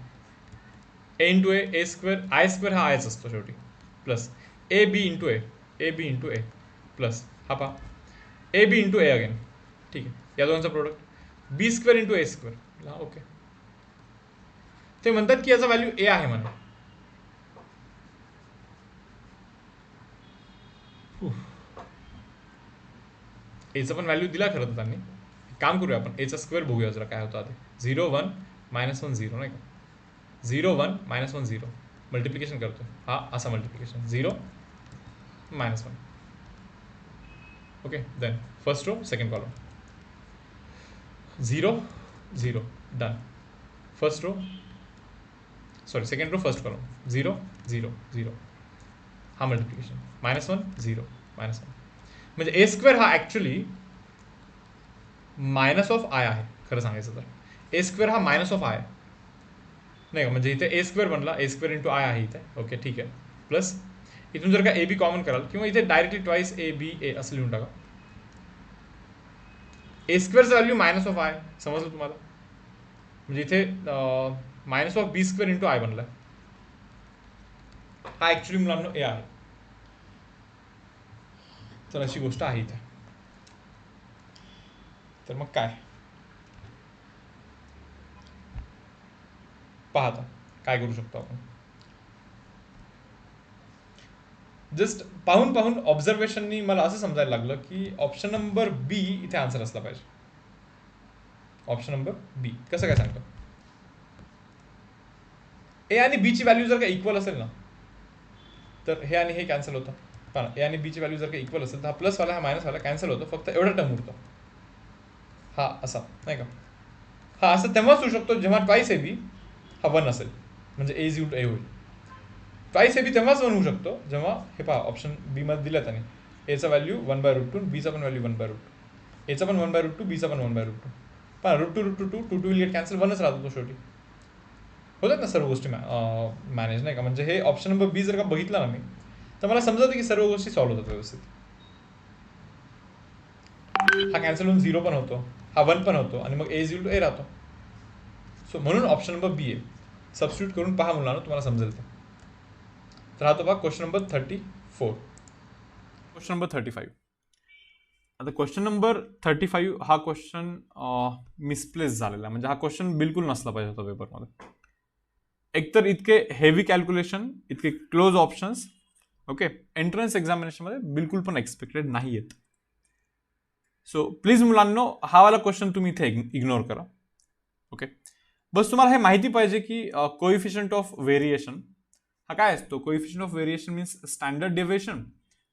A into A square, I square हा आयच असतो शेवटी, plus A B into A plus हा पहा ए बी इंटू ए अगेन, ठीक आहे. या दोघांचा product B square into A square, हा ओके. ते म्हणतात की याचा व्हॅल्यू ए आहे म्हणा. एचा पण व्हॅल्यू दिला खरं तर त्यांनी. काम करूया आपण, एचा स्क्वेअर बघूया जरा काय होतं आधी. 0 1 -1 0 नाही का, 0 1 -1 0 मल्टिप्लिकेशन करतो, हा असा multiplication 0 -1. Okay, then first row second column 0 0 done. First row sorry second row first column 0 0 0 हा मल्टिप्लिकेशन -1 0 -1, म्हणजे ए स्क्वेअर हा ॲक्च्युली मायनस ऑफ आय आहे. खरं सांगायचं तर ए स्क्वेअर हा मायनस ऑफ आय नाही का, म्हणजे इथे ए स्क्वेअर बनला, ए स्क्वेअर इंटू आय आहे इथे, ओके ठीक आहे. प्लस इथून जर का ए बी कॉमन कराल किंवा इथे डायरेक्टली ट्वाईस ए बी ए असं लिहून टाका. ए स्क्वेअरचं व्हॅल्यू मायनस ऑफ आय, समजलं तुम्हाला. म्हणजे इथे minus of b square into i बनलाय. हा ऍक्च्युली मुलांना ए आहे. तर अशी गोष्ट आहे इथे. तर मग काय पाहता काय करू शकतो आपण. जस्ट पाहून पाहून ऑब्झर्वेशननी मला असं समजायला लागलं की ऑप्शन नंबर बी इथे आन्सर असला पाहिजे. ऑप्शन नंबर बी. कसं काय सांगतो. ए आणि बी ची व्हॅल्यू जर का इक्वल असेल ना तर हे आणि हे कॅन्सल होतं. पण ए आणि बी ची व्हॅल्यू जर का इक्वल असेल तर हा प्लसवाला हा मायनसवाला कॅन्सल होतो. फक्त एवढा टर्म उरतो. हा असा नाही का. हा असं तेव्हाच होऊ शकतो जेव्हा ट्वाईस ए बी हा 1 असेल. म्हणजे ए इज ए होईल. ट्वाईस ए बी तेव्हाच 1 होऊ शकतो जेव्हा हे पहा ऑप्शन बी मध्ये दिलं त्याने एचा व्हॅल्यू 1/√2 बीचा पण व्हॅल्यू 1/√2 एचा पण 1/√2 बीचा पण 1/√2. पण √2 विल गेट कॅन्सल 1च राहतो तो शेवटी. होतात ना सर्व गोष्टी मॅनेज नाही का. म्हणजे हे ऑप्शन नंबर बी जर का बघितला ना मी तर मला समजतं की सर्व गोष्टी सॉल्व्ह होतात व्यवस्थित. हा कॅन्सल होऊन 0 पण होतो. हा 1 पण होतो आणि मग ए इज ए राहतो. सो म्हणून ऑप्शन नंबर बी आहे. सबस्टिट्यूट करून पहा मुलांना तुम्हाला समजेल ते. तर राहतो पहा क्वेश्चन नंबर 34. Question number 35. आता क्वेश्चन नंबर 35 हा क्वेश्चन मिसप्लेस झालेला. म्हणजे हा क्वेश्चन बिलकुल नसला पाहिजे होता पेपरमध्ये. एकतर इतके हेवी कॅल्क्युलेशन, इतके क्लोज ऑप्शन्स ओके एंट्रन्स एक्झामिनेशनमध्ये बिलकुल पण एक्सपेक्टेड नाही आहेत. सो प्लीज मुलांनो हा वाला क्वेश्चन तुम्ही इथे इग्नोर करा. ओके बस तुम्हाला हे माहिती पाहिजे की कोइफिशियंट ऑफ व्हेरिएशन हा काय असतो. Coefficient of variation means standard deviation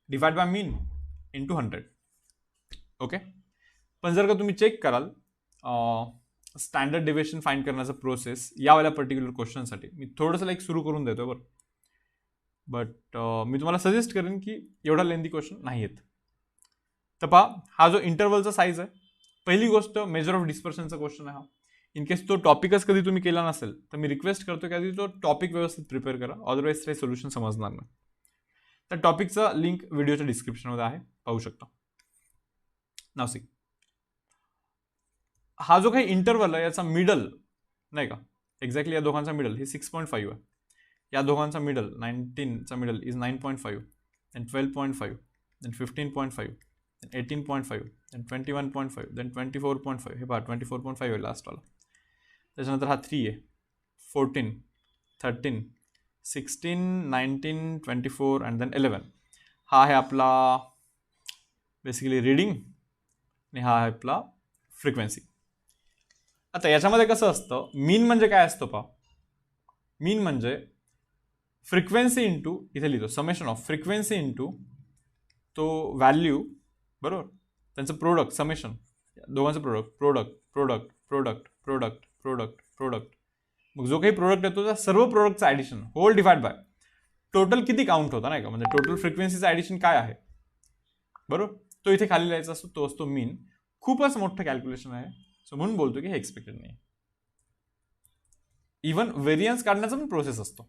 divide by mean into 100. Okay पण जर का तुम्ही चेक कराल स्टँडर्ड डेव्हिएशन फाइंड करण्याचा प्रोसेस यावाल्या पर्टिक्युलर क्वेश्चनसाठी मी थोडंसं लाईक सुरू करून देतो बरं. बट मी तुम्हाला सजेस्ट करेन की एवढा लेंदी क्वेश्चन नाही आहेत. तर पहा हा जो इंटरवलचा साईज आहे पहिली गोष्ट मेजर ऑफ डिस्पर्शनचा क्वेश्चन आहे हा. इन केस तो टॉपिकच कधी तुम्ही केला नसेल तर मी रिक्वेस्ट करतो की आधी तो टॉपिक व्यवस्थित प्रिपेअर करा. अदरवाईज ते सोल्युशन समजणार नाही. त्या टॉपिकचा लिंक व्हिडिओच्या डिस्क्रिप्शनमध्ये आहे पाहू शकता. नाव सी हा जो काही इंटरवल आहे याचा मिडल नाही का एक्झॅक्टली या दोघांचा मिडल हे 6.5 आहे. या दोघांचा मिडल 19चा middle is 9.5 then 12.5 then 15.5 then 18.5 then 21.5 then 24.5 हे पहा 24.5 आहे लास्टवाला. त्याच्यानंतर हा 3 आहे 14 13 16 19 24 अँड देन 11. हा आहे आपला बेसिकली रीडिंग आणि हा आहे आपला फ्रिक्वेन्सी. आता याच्यामध्ये कसं असतं मीन म्हणजे काय असतं पहा. मीन म्हणजे फ्रिक्वेन्सी इंटू इथे लिहितो समेशन ऑफ फ्रिक्वेन्सी इंटू तो व्हॅल्यू बरोबर त्यांचं प्रोडक्ट समेशन दोघांचं product product product product product product product. मग जो काही प्रोडक्ट येतो त्या सर्व प्रोडक्टचं addition whole divide by total किती काउंट होता नाही का. म्हणजे टोटल फ्रिक्वेन्सीचं ॲडिशन काय आहे बरोबर तो इथे खाली लिहायचा असतो. तो असतो मीन. खूपच मोठं कॅल्क्युलेशन आहे. सो म्हणून बोलतो की हे एक्सपेक्टेड नाही. इव्हन व्हेरियन्स काढण्याचा पण प्रोसेस असतो.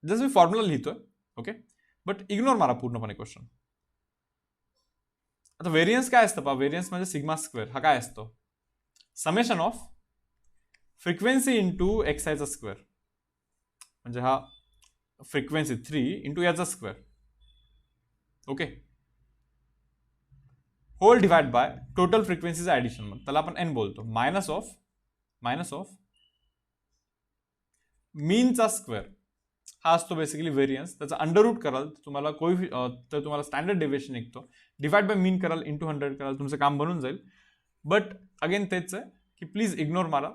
जसं मी फॉर्म्युला लिहितोय ओके बट इग्नोर मारा पूर्णपणे क्वेश्चन. आता व्हेरियन्स काय असतं पहा. व्हेरियन्स म्हणजे सिग्मा स्क्वेअर हा काय असतो समेशन ऑफ फ्रिक्वेन्सी इंटू एक्सआयचा स्क्वेअर म्हणजे हा फ्रिक्वेन्सी 3 इंटू याचा square okay whole divide by total फ्रिक्वेन्सीचं ॲडिशन मग त्याला आपण एन बोलतो. मायनस ऑफ मीनचा स्क्वेअर हा असतो बेसिकली व्हेरियन्स. त्याचा अंडररूट कराल तर तुम्हाला स्टँडर्ड डेव्हिएशन निघतो. डिवाइड बाय मीन कराल इंटू 100 कराल तुमचं काम बनून जाईल. बट अगेन तेच आहे की प्लीज इग्नोर मारा.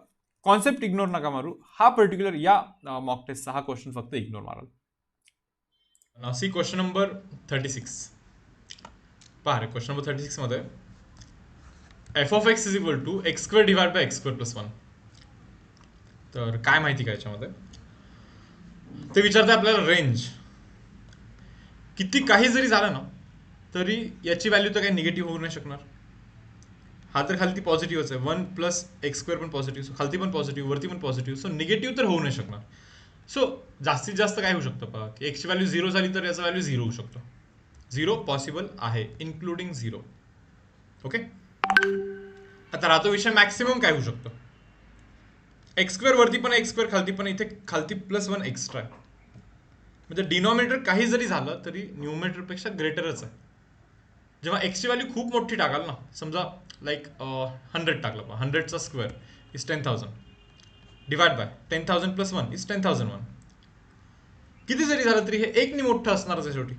कॉन्सेप्ट इग्नोर नका मारू. हा पर्टिक्युलर या मॉक टेस्टचा हा क्वेश्चन फक्त इग्नोर माराल. Now see question number 36. पहा रे क्वेश्चन नंबर 36 मध्ये f of x is equal to x square divide by x square plus 1. तर काय माहिती का याच्यामध्ये ते विचारते आपल्याला रेंज. किती काही जरी झालं ना तरी याची व्हॅल्यू तर काही निगेटिव्ह होऊ नाही शकणार. हा तर खालती पॉझिटिव्हच आहे 1 प्लस एक्स स्क्वेअर पण पॉझिटिव्ह खालती पण पॉझिटिव्ह वरती पण पॉझिटिव्ह. सो निगेटिव्ह तर होऊ नाही शकणार. सो जास्तीत जास्त काय होऊ शकतं पहा की एक्सची व्हॅल्यू 0 झाली तर याचा व्हॅल्यू 0 होऊ शकतो. 0 पॉसिबल आहे इन्क्लुडिंग 0. ओके आता राहतो विषय मॅक्सिमम काय होऊ शकतो. एक्स स्क्वेअर वरती पण एक्स स्क्वेअर खालती पण, इथे खालती +1 एक्स्ट्रा आहे. म्हणजे डिनॉमिनेटर काही जरी झालं तरी न्यूमरेटरपेक्षा ग्रेटरच आहे. जेव्हा एक्सची व्हॅल्यू खूप मोठी टाकाल ना, समजा लाईक 100 टाकलं, 100चा square is 10,000 divide by 10,000 + 1 is 10,001. किती जरी झालं तरी हे एकनी मोठं असणारच आहे शेवटी.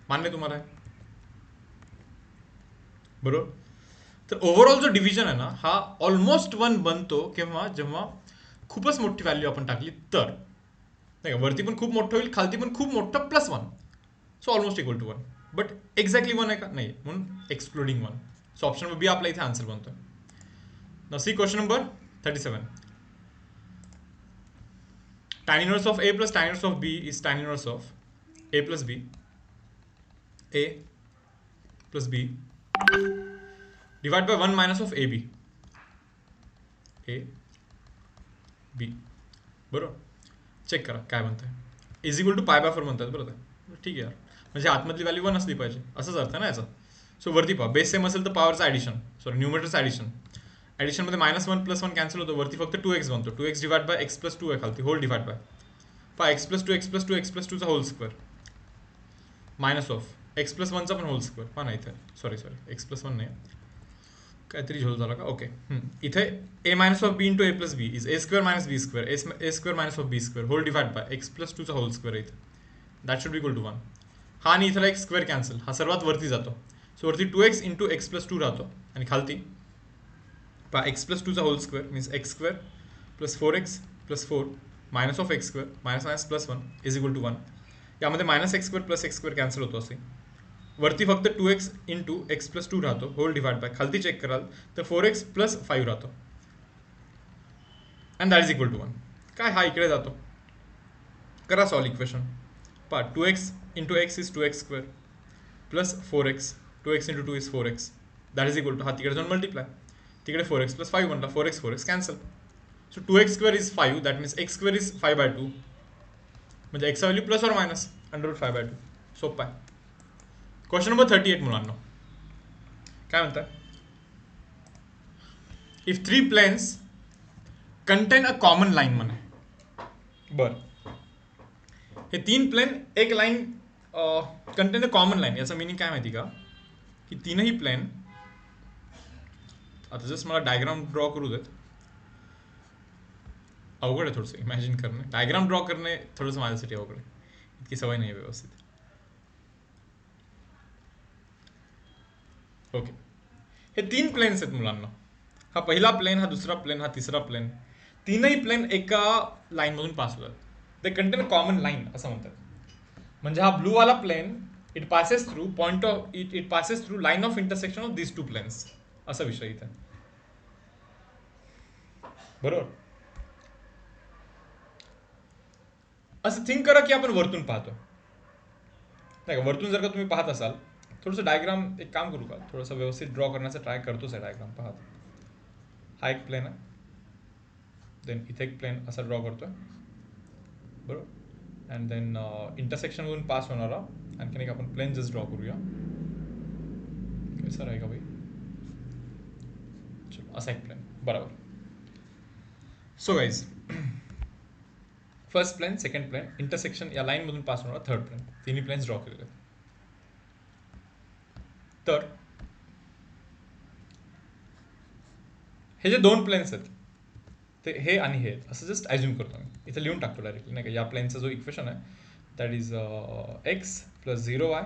मान्य तुम्हाला आहे बरोबर. तर ओव्हरऑल जो डिव्हिजन आहे ना, हा ऑलमोस्ट 1 बनतो जेव्हा खूपच मोठी व्हॅल्यू आपण टाकली तर. नाही का, वरती पण खूप मोठं होईल, खालती पण खूप मोठं +1, so almost equal to 1. But exactly 1 आहे का, नाही, म्हणून एक्सक्लुडिंग 1. सो ऑप्शन बी आपला इथे आन्सर बनतोय. Now C question number 37. Tan inverse of A plus tan inverse of B is tan inverse of A plus B, A plus B divided by 1 minus of AB, A B. बरोबर. चेक करा काय म्हणतंय. इज इक्वल टू π/4 म्हणतात बरोबर. ठीक आहे यार, म्हणजे आतमधली व्हॅल्यू 1 असली पाहिजे असंच अर्थ ना याचा. सो वरती पहा, बेस सेम असेल तर पॉवरचं ॲडिशन, सॉरी न्यूमरेटरचं ॲडिशन. ॲडिशनमध्ये -1 + 1 कॅन्सल होतो, वरती फक्त 2x बनतो. 2x डिवाइड बाय x + 2 आहे खालती, होल डिवाइड बाय पहा x + 2 x + 2 x + 2चा whole square minus of x + 1चा पण होल स्क्वेअर. पहा ना इथे, सॉरी x + 1 नाही, काहीतरी झोल झाला का. ओके, इथे a - of b × a + b is a² - b², a² - b square whole divide by x + 2चा होल स्क्वेअर इथे. That should be equal to 1. हा आणि इथला एक स्क्वेअर कॅन्सल, हा सर्वात वरती जातो. सो वरती 2x × x + 2 राहतो आणि खालती पहा x + 2चा whole square means x² + 4x + 4 minus of x² minus +1 is equal to 1. यामध्ये -x² + x² कॅन्सल होतो असे. वरती फक्त 2x × x + 2 राहतो होल डिवाइड बाय, खालती चेक कराल तर 4x + 5 राहतो and that is equal to 1. काय हा इकडे जातो. करा सॉल्व इक्वेशन. पहा 2x × x is 2x² + 4x, 2x × 2 is 4x, that is equal to, हा तिकडे जाऊन मल्टिप्लाय, तिकडे 4x + 5 बनला, 4x cancel. So 2x² is 5, that means x² is 5/2, म्हणजे x व्हॅल्यू ± √5/2. सोपं आहे. क्वेश्चन नंबर 38 मुलांना काय म्हणतात. If 3 planes contain a common line म्हणे. बरं, हे 3 प्लेन एक line contain a common line, याचा मिनिंग काय माहिती का, की तीनही प्लेन, आता जस्ट मला डायग्राम ड्रॉ करू देत. अवघड आहे थोडंसं इमॅजिन करणे, डायग्राम ड्रॉ करणे थोडंसं माझ्यासाठी अवघड आहे, इतकी सवय नाही आहे व्यवस्थित. ओके, हे 3 प्लेन्स आहेत मुलांना. हा पहिला प्लेन, हा दुसरा प्लेन, हा तिसरा प्लेन. तीनही प्लेन एका लाईनमधून पास होतात. ते कंटेन अ कॉमन लाईन असं म्हणतात. म्हणजे हा ब्लू वाला plane it passes through it passes through line of intersection of this 2 planes, असा विषय इथे बरोबर. असं थिंक करा की आपण वरतून पाहतो, नाही का. वरतून जर का तुम्ही पाहत असाल, थोडंसं डायग्राम एक काम करू का, थोडंसं व्यवस्थित ड्रॉ करण्याचा ट्राय करतोच आहे. डायग्राम पाहत, हा एक प्लेन आहे, देन इथे एक प्लेन असा ड्रॉ करतोय बरोबर, अँड देन इंटरसेक्शनमधून पास होणारा आणखीन एक आपण प्लेन जस्ट ड्रॉ करूया. कैसा रहेगा भाई, चलो असा एक प्लेन बरोबर. So guys, first plane, second plane, intersection या लाईनमधून पास होणारा थर्ड प्लेन, तिन्ही प्लेन्स ड्रॉ केलेले आहेत. तर हे जे 2 प्लेन्स आहेत ते हे आणि हे असं जस्ट ॲज्युम करतो मी, इथे लिहून टाकतो डायरेक्टली, नाही का. या प्लेनचा जो इक्वेशन आहे that is x + 0y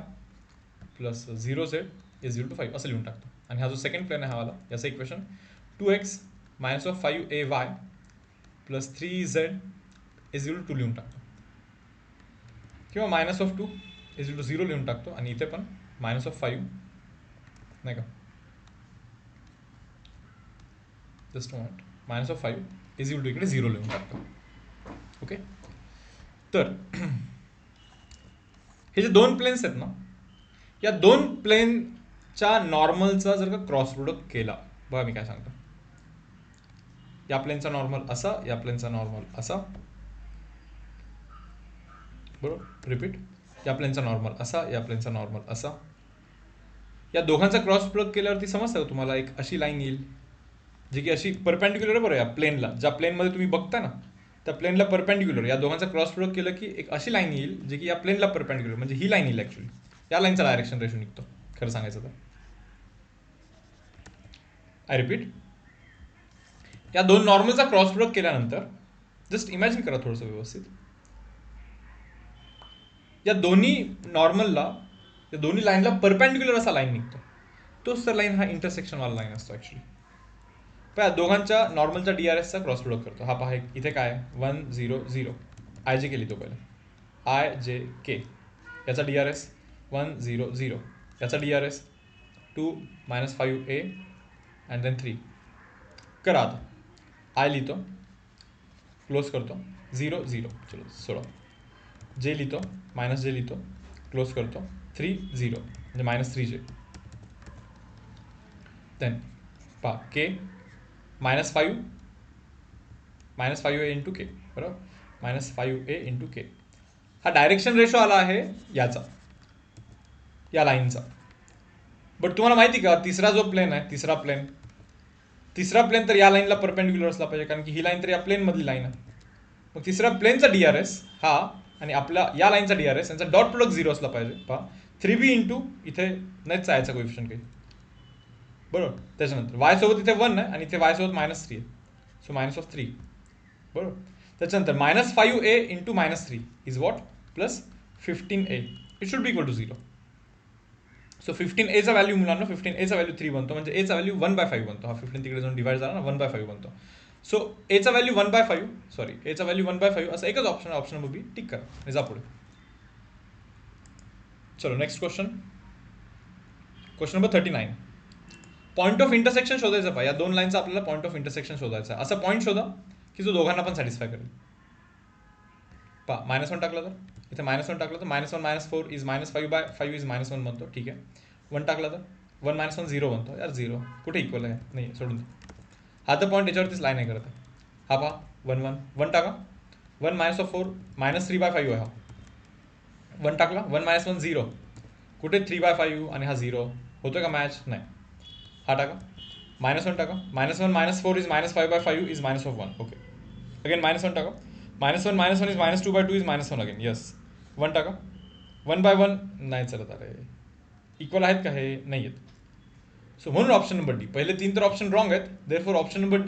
+ 0z is equal to 5 असं लिहून टाकतो. आणि हा जो सेकंड प्लेन आहे हा वाला, याचं equation 2x - of 5ay + 3z is equal to 2 लिहून टाकतो, किंवा -2 इज इक्वल टू 0 लिहून टाकतो. आणि इथे पण -5 नाही का, just moment, -5 is equal to इकडे 0 लिहून टाकतो. ओके, तर हे जे 2 प्लेन्स आहेत ना, या 2 प्लेनच्या नॉर्मलचा जर का क्रॉस प्रोडक्ट केला, बघा मी काय सांगतो. या प्लेनचा नॉर्मल असा, या प्लेनचा नॉर्मल असा बरोबर. रिपीट, या प्लेनचा नॉर्मल असा, या प्लेनचा नॉर्मल असा, या दोघांचा क्रॉस प्रोडक्ट केल्यावरती समजतं का तुम्हाला एक अशी लाईन येईल जी की अशी परपेंडिक्युलर आहे बरं या प्लेनला, ज्या प्लेनमध्ये तुम्ही बघता ना त्या प्लेनला परपेंडिक्युलर, या दोघांचा क्रॉस प्रोडक्ट केलं की एक अशी लाईन येईल जी की या प्लेनला परपेंडिक्युलर, म्हणजे ही लाईन येईल ॲक्च्युली. या लाईनचा डायरेक्शन रेशो निघतो खरं सांगायचं तर. आय रिपीट, या दोन नॉर्मलचा क्रॉस प्रोडक्ट केल्यानंतर जस्ट इमॅजिन करा थोडंसं व्यवस्थित, या दोन्ही नॉर्मलला, या दोन्ही लाईनला परपेंडिक्युलर असा लाईन निघतो. तोच तर लाईन हा इंटरसेक्शनवाला लाईन असतो ॲक्च्युली. पहा दोघांच्या नॉर्मलच्या DRSचा क्रॉस प्रोडक्ट करतो. हा पहा इथे काय आहे 1 0 0, आय जे के लिहितो पहिले, आय जे के, याचा DRS 1 0 0, याचा DRS 2 -5a अँड देन 3. करा आता, आय लिहितो, क्लोज करतो, 0 0, चलो सोडा, जे लिहितो, मायनस जे लिहितो, क्लोज करतो, 3 0 म्हणजे -3j. देन पहा के -5 -5a इंटू के, बरोबर, -5a इंटू के. हा डायरेक्शन रेशो आला आहे याचा, या लाईनचा. बट तुम्हाला माहिती का तिसरा जो प्लेन आहे, तिसरा प्लेन तर या लाईनला परपेंडिक्युलर असला पाहिजे, कारण की ही लाईन तर या प्लेनमधली लाईन आहे. मग तिसऱ्या प्लेनचा DRS हा आणि आपल्या या लाईनचा DRS यांचा डॉट प्रोडक्ट 0 असला पाहिजे. पहा 3b इंटू इथे नाहीच याचा कोएफिशियंट काही, बरोबर. त्याच्यानंतर वाय सोबत इथे 1 आहे आणि इथे वाय सोबत -3 आहे, सो -3, बरोबर. त्याच्यानंतर -5a into -3 is what, plus 15a, it should be equal to 0. So 15aचा व्हॅल्यू मुलांना, 15aचा व्हॅल्यू 3 बनतो, म्हणजे एचा व्हॅल्यू 1/5 बनतो. हा 15 तिकडे जाऊन डिवाइड झाला ना, 1/5 बनतो. सो एचा व्हॅल्यू 1/5, सॉरी एचा व्हॅल्यू 1/5 असं एकच ऑप्शन आहे, ऑप्शन नंबर बी टिक करा आणि जा पुढे. चलो next question number 39. Point of intersection शोधायचं पहा, या दोन लाईनचा आपल्याला पॉईंट ऑफ इंटरसेक्शन शोधायचा आहे. असं पॉईंट शोधा की जो दोघांना पण सॅटिस्फाय करेल. पहा -1 टाकलं तर इथे -1 टाकलं तर -1 -4 इज -5/5 इज -1 बनतो, ठीक आहे. 1 टाकलं तर 1 -1 0 बनतो. यार 0 कुठे इक्वल आहे, नाही सोडून दे. हा तर पॉईंट याच्यावरतीच लाईन आहे करत आहे. हा पहा 1 1 1 टाका, 1 -4 -3/5 आहे. हा 1 टाकला, 1 -1 0, कुठे 3/5 आणि हा 0 होतो का मॅच, नाही. हा टाका, -1 टाका, -1 -4 इज -5/5 इज -1, ओके. अगेन -1 टाका, -1 -1 इज -2/2 इज -1 अगेन, यस. 1 टाका, 1/1 नाही चलत, अरे इक्वल आहेत का हे, नाही आहेत. सो म्हणून ऑप्शन नंबर डी, पहिले 3 तर ऑप्शन रॉंग आहेत, देअरफॉर ऑप्शन नंबर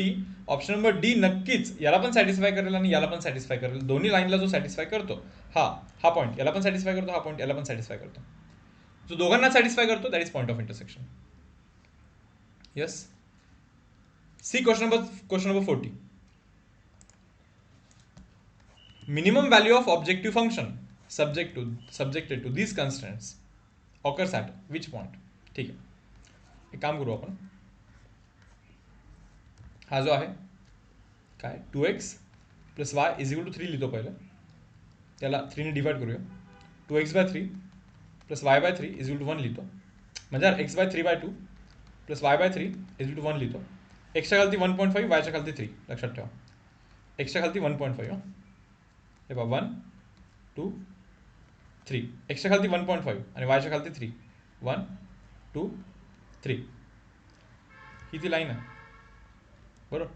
डी नक्कीच याला पण सॅटिस्फाय करेल आणि याला पण सॅटिस्फाय करेल. दोन्ही लाईनला जो सॅटिस्फाय करतो हा पॉईंट याला पण सॅटिस्फाय करतो, हा पॉईंट याला पण सॅटिस्फाय करतो. जो दोघांना सॅटिस्फाय करतो that is point of intersection. Yes. See question number 40. Minimum value of objective function subjected to these constraints occurs at which point. ठीक आहे, एक काम करू आपण, हा जो आहे काय 2x plus y is equal to 3 लिहितो पहिलं, त्याला 3 ने डिवाइड करूया. 2x/3 plus y/3 is equal to 1 लिहितो, म्हणजे x/3/2 plus y/3 is equal to 1 लिहितो. एक्सच्या खालती 1.5, वायच्या खालती 3, लक्षात ठेवा. एक्सच्या खालती 1.5, हे बघा 1 2 3, एक्सच्या खालती 1.5 आणि वायच्या खालती 3, 1 2 3, ही ती लाईन आहे, बरोबर.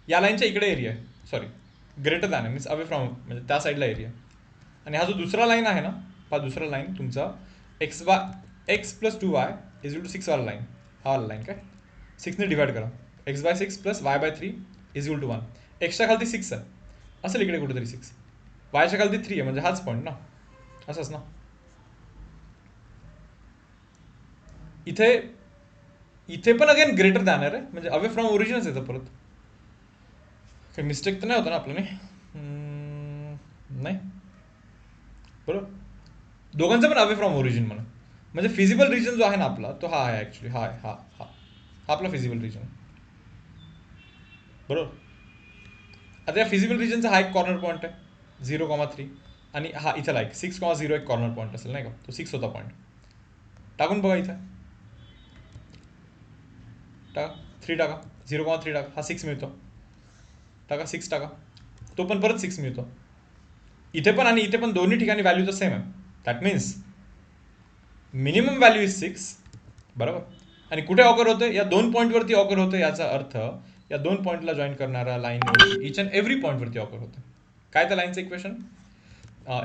या लाईनच्या इकडे एरिया आहे, सॉरी ग्रेटर दॅन आहे, मीन्स अवे फ्रॉम, म्हणजे त्या साईडला एरिया. आणि हा जो दुसरा लाईन आहे ना, हा दुसरा लाईन तुमचा x plus 2y is equal to 6 वाला लाईन, हा वाला लाईन काय 6 ने डिवाइड करा, x/6 plus y/3 is equal to 1. एक्सच्या खालती 6 आहे, असेल इकडे कुठेतरी 6, वायच्या खालती 3 आहे, म्हणजे हाच पॉईंट ना, असंच ना. इथे पण अगेन ग्रेटर दॅन आहे रे, म्हणजे अवे फ्रॉम ओरिजिनच येतं परत. काही मिस्टेक तर नाही होता ना आपल्याने, नाही बरोबर. दोघांचं पण अवे फ्रॉम ओरिजिन म्हणा, म्हणजे फिजिबल रिजन जो आहे ना आपला, तो हा आहे ॲक्च्युली, हा आहे, हा आपला फिजिबल रिजन, बरोबर. आता या फिजिबल रिजनचा हा एक कॉर्नर पॉईंट आहे 0,3, आणि हा इथला एक 6,0 एक कॉर्नर पॉईंट असेल, नाही का, तो 6 होता पॉईंट. टाकून बघा इथे, टाका 3 टाका, 0,3 टाका, हा 6 मिळतो, टाका 6 टाका, तो पण परत 6 मिळतो. इथे पण आणि इथे पण दोन्ही ठिकाणी व्हॅल्यू तर सेम आहे. That means minimum value is 6, बरोबर. आणि कुठे ऑकर होतं? या 2 पॉईंटवरती ऑकर होतं. याचा अर्थ या 2 पॉईंटला जॉईन करणाऱ्या लाईनवरती इच अँड एव्हरी पॉईंटवरती ऑकर होतं. काय त्या लाईनचं equation?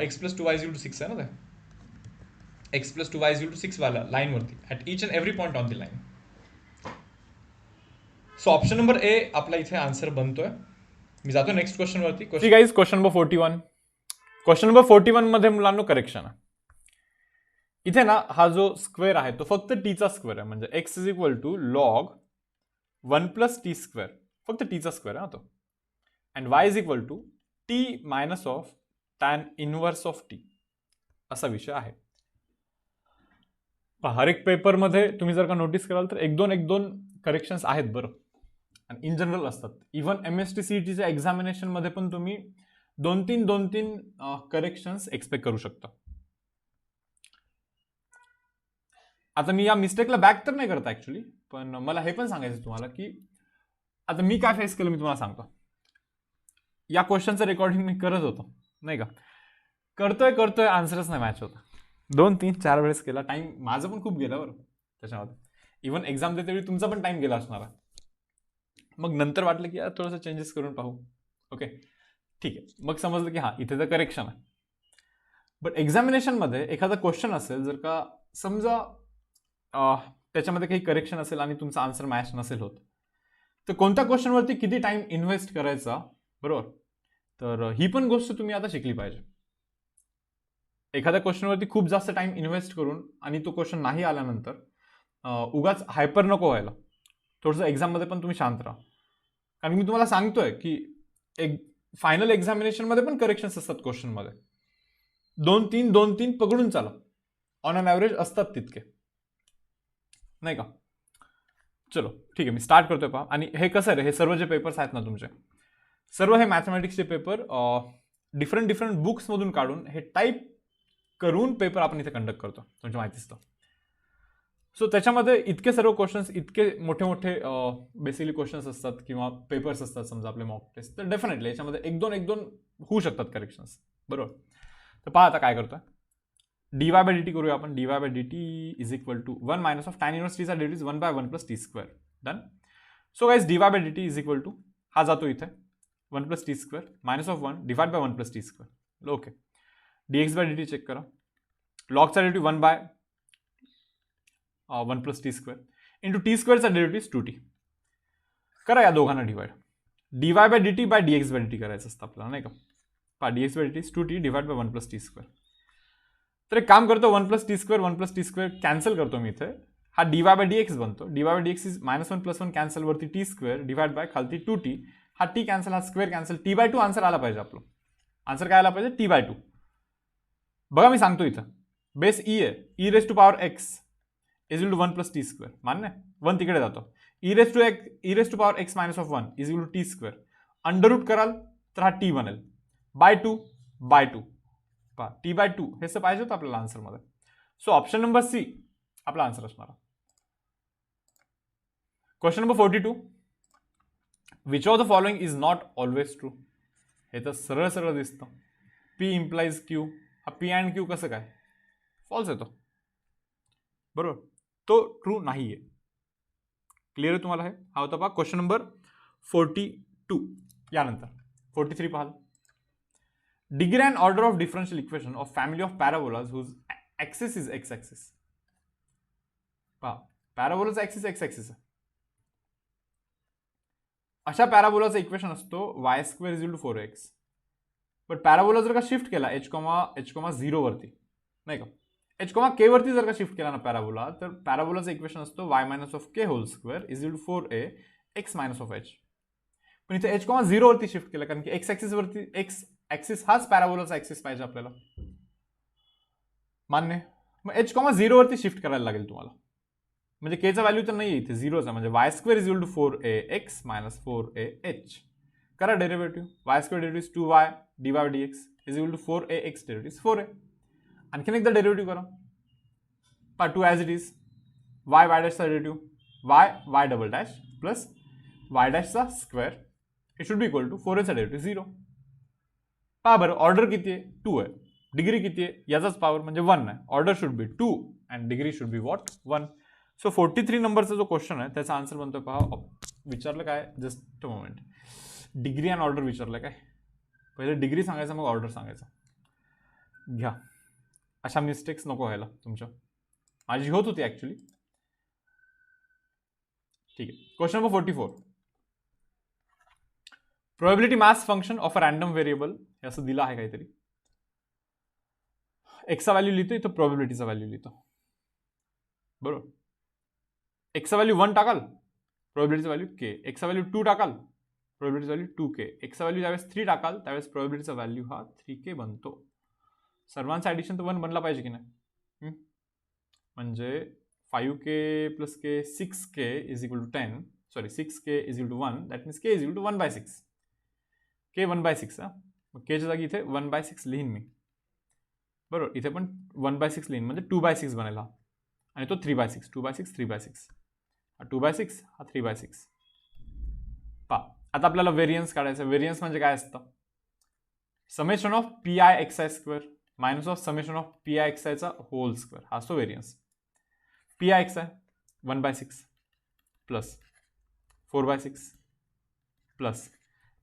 X plus 2y is equal to 6 आहे ना ते. X plus 2y is equal to 6 वाला लाईनवरती at each and every point on the line. So option number A आपला इथे आन्सर बनतोय. मी जातो नेक्स्ट क्वेश्चन वरती. ठीक आहे, क्वेश्चन नंबर 41. क्वेश्चन नंबर 41 मध्ये मुलांनो करेक्शन आहे. इथे ना हा जो स्क्वेअर आहे तो फक्त टीचा स्क्वेअर आहे, म्हणजे x is equal to log 1 plus T square, फक्त टीचा स्क्वेअर आहे तो. And y is equal to t minus of tan inverse of t, असा विषय आहे. हर एक पेपरमध्ये तुम्ही जर का नोटीस कराल तर एक दोन करेक्शन्स आहेत बरं, आणि इन जनरल असतात. इव्हन MST-CETच्या एक्झामिनेशनमध्ये पण तुम्ही 2-3 करेक्शन्स एक्सपेक्ट करू शकता. आता मी या मिस्टेकला बॅक तर नाही करत ऍक्च्युली, पण मला हे पण सांगायचं तुम्हाला की आता मी काय फेस केलं मी तुम्हाला सांगतो. या क्वेश्चनचं रेकॉर्डिंग मी करत होतो नाही का, करतोय आन्सरच नाही मॅच होता. 2-3-4 वेळेस केला. टाइम माझं पण खूप गेला बरं त्याच्यामध्ये. इव्हन एक्झाम देते तुमचा पण टाइम गेला असणार. मग नंतर वाटलं की यार थोडंसं चेंजेस करून पाहू. ओके ठीक आहे, मग समजलं की हा इथे तर करेक्शन आहे. बट एक्झामिनेशनमध्ये एखादा क्वेश्चन असेल, जर का समजा त्याच्यामध्ये काही करेक्शन असेल आणि तुमचा आन्सर मॅच नसेल होत, तर कोणत्या क्वेश्चनवरती किती टाइम इन्व्हेस्ट करायचा, बरोबर. तर ही पण गोष्ट तुम्ही आता शिकली पाहिजे. एखाद्या क्वेश्चनवरती खूप जास्त टाइम इन्व्हेस्ट करून आणि तो क्वेश्चन नाही आल्यानंतर उगाच हायपर नको व्हायला. थोडंसं एक्झाममध्ये पण तुम्ही शांत राहा. कारण मी तुम्हाला सांगतोय की एक फायनल एक्झामिनेशनमध्ये पण करेक्शन्स असतात क्वेश्चनमध्ये. 2-3 पकडून चाला, ऑन अन ॲव्हरेज असतात तितके नाही का. चलो ठीक आहे, मी स्टार्ट करतोय पहा. आणि हे कसं आहे रे, हे सर्व जे पेपर्स आहेत ना तुमचे, सर्व हे मॅथमॅटिक्सचे पेपर डिफरंट बुक्समधून काढून हे टाईप करून पेपर आपण इथे कंडक्ट करतो, तुमची माहितीच तर. सो त्याच्यामध्ये इतके सर्व क्वेश्चन्स, इतके मोठे बेसिकली क्वेश्चन्स असतात किंवा पेपर्स असतात समजा आपले मॉक टेस्ट, तर डेफिनेटली याच्यामध्ये एक दोन होऊ शकतात करेक्शन्स, बरोबर. तर पहा आता काय करतोय. dy बाय dt करूया आपण. dy by dt is equal to 1 minus of tan inverse टीचा डेट is 1/1 plus T square. Done. So guys dy by dt is equal to हा जातो इथे 1 plus T square minus of 1 divide by 1 plus T square. Okay. dx by dt check करा. लॉगचा derivative 1 plus T square into T स्क्वेअरचा डेरिव्हेटिव्ह 2t. करा या दोघांना divide. dy by dt bye dx by dt करायचं असतं आपल्याला नाही का. पहा dx by dt is 2t divide by 1 plus T square. तर एक काम करतो, 1 प्लस टी स्क्वेअर कॅन्सल करतो मी इथे. हा dy बाय dx बनतो. dy by dx is -1 + 1 cancel वरती टी स्क्वेअर डिवाइड बाय खालती 2t. हा टी कॅन्सल, हा स्क्वेअर कॅन्सल, t/2 आन्सर आला पाहिजे आपलं. आन्सर काय आला पाहिजे? t/2. बघा मी सांगतो इथं बेस ई आहे. e raise to power x is equal to 1 plus T square. मान्य? 1 तिकडे जातो. e raise to power x minus of 1 is equal to t square. Under root कराल तर हा t बनेल बाय 2 पहा t/2 हे असं पाहिजे होतं आपल्याला आन्सरमध्ये. सो ऑप्शन नंबर सी आपला आन्सर असणार. Question number 42. Which of the following is not always true. हे तर सरळ दिसतं. p implies q. हा p अँड q कसं काय फॉल्स येतो, बरोबर. तो ट्रू नाहीये. क्लिअर आहे तुम्हाला हे? हा होता पहा क्वेश्चन नंबर 42. यानंतर 43 पाहाल. Degree and order of differential equation of family of parabolas whose axis is x-axis. पहा पॅराबोलाचा ऍक्सिस x-axis आहे. अशा पॅराबोलाचा इक्वेशन असतो y² is equal to 4x. But parabola जर का शिफ्ट केला h,0 वरती नाही का, h,k वरती जर का शिफ्ट केला ना पॅराबोला, तर पॅराबोलाचं इक्वेशन असतो y minus of k whole square is equal to 4a x minus of h. पण इथे h,0 वरती शिफ्ट केला कारण की x-axis वरती x ऍक्सिस हाच पॅराबोलाचा ऍक्सिस पाहिजे आपल्याला. मान्य? मग h,0 वरती शिफ्ट करायला लागेल तुम्हाला. म्हणजे केचा व्हॅल्यू तर नाही इथे, 0च आहे. म्हणजे y² is equal to 4ax minus 4ah. करा derivative. y² derivative 2y dy by dx is equal to 4ax derivative 4a. आणखीन एकदा डेरिव्हेटिव्ह करा. पहा 2 ॲज इट इज. y डॅशचा derivative y double dash plus y डॅशचा square it should be equal to 4aचा डेरिव्हेटिव्ह 0. पहा बरं ऑर्डर किती आहे? 2 आहे. डिग्री किती आहे? याचाच पॉवर म्हणजे 1 आहे. Order should be 2 and degree should be what 1. So 43 नंबरचा जो क्वेश्चन आहे त्याचा आन्सर बनतो पहा. विचारलं काय, just moment, degree and order विचारलं काय. पहिले डिग्री सांगायचं मग ऑर्डर सांगायचं. घ्या, अशा मिस्टेक्स नको व्हायला तुमच्या. माझी होत होती ॲक्च्युली. ठीक आहे. Question number 44. Probability mass function of a random variable हे असं दिलं आहे काहीतरी. एक्सचा व्हॅल्यू लिहितो, इथं प्रोबॅबिलिटीचा व्हॅल्यू लिहितो. बरोबर. एक्सचा व्हॅल्यू 1 टाकाल, प्रोबॅबिलिटीचा व्हॅल्यू के. एक्सचा व्हॅल्यू 2 टाकाल, प्रोबॅबिलिटीचा व्हॅल्यू 2k. एक्सचा व्हॅल्यू ज्यावेळेस 3 टाकाल त्यावेळेस प्रोबॅबिलिटीचा व्हॅल्यू हा 3k बनतो. सर्वांचा ॲडिशन तर 1 बनला पाहिजे की नाही. म्हणजे 5k plus k, 6k is equal to 10. Sorry, 6k is equal to 1. That means k is equal to 1/6. k 1/6. मग kच्या जागी इथे 1/6 लिहीन मी. बरोबर. इथे पण 1/6 लिहीन म्हणजे 2/6 बनेल हा. आणि तो 3/6. 2/6 3/6. हा 2/6 हा 3/6. पहा, आता आपल्याला व्हेरियन्स काढायचं. व्हेरियन्स म्हणजे काय असतं? Summation of PI(xi²) minus of summation of PI(xi) hole square हा असतो व्हेरियन्स. PI(xi) 1/6 प्लस 4/6 प्लस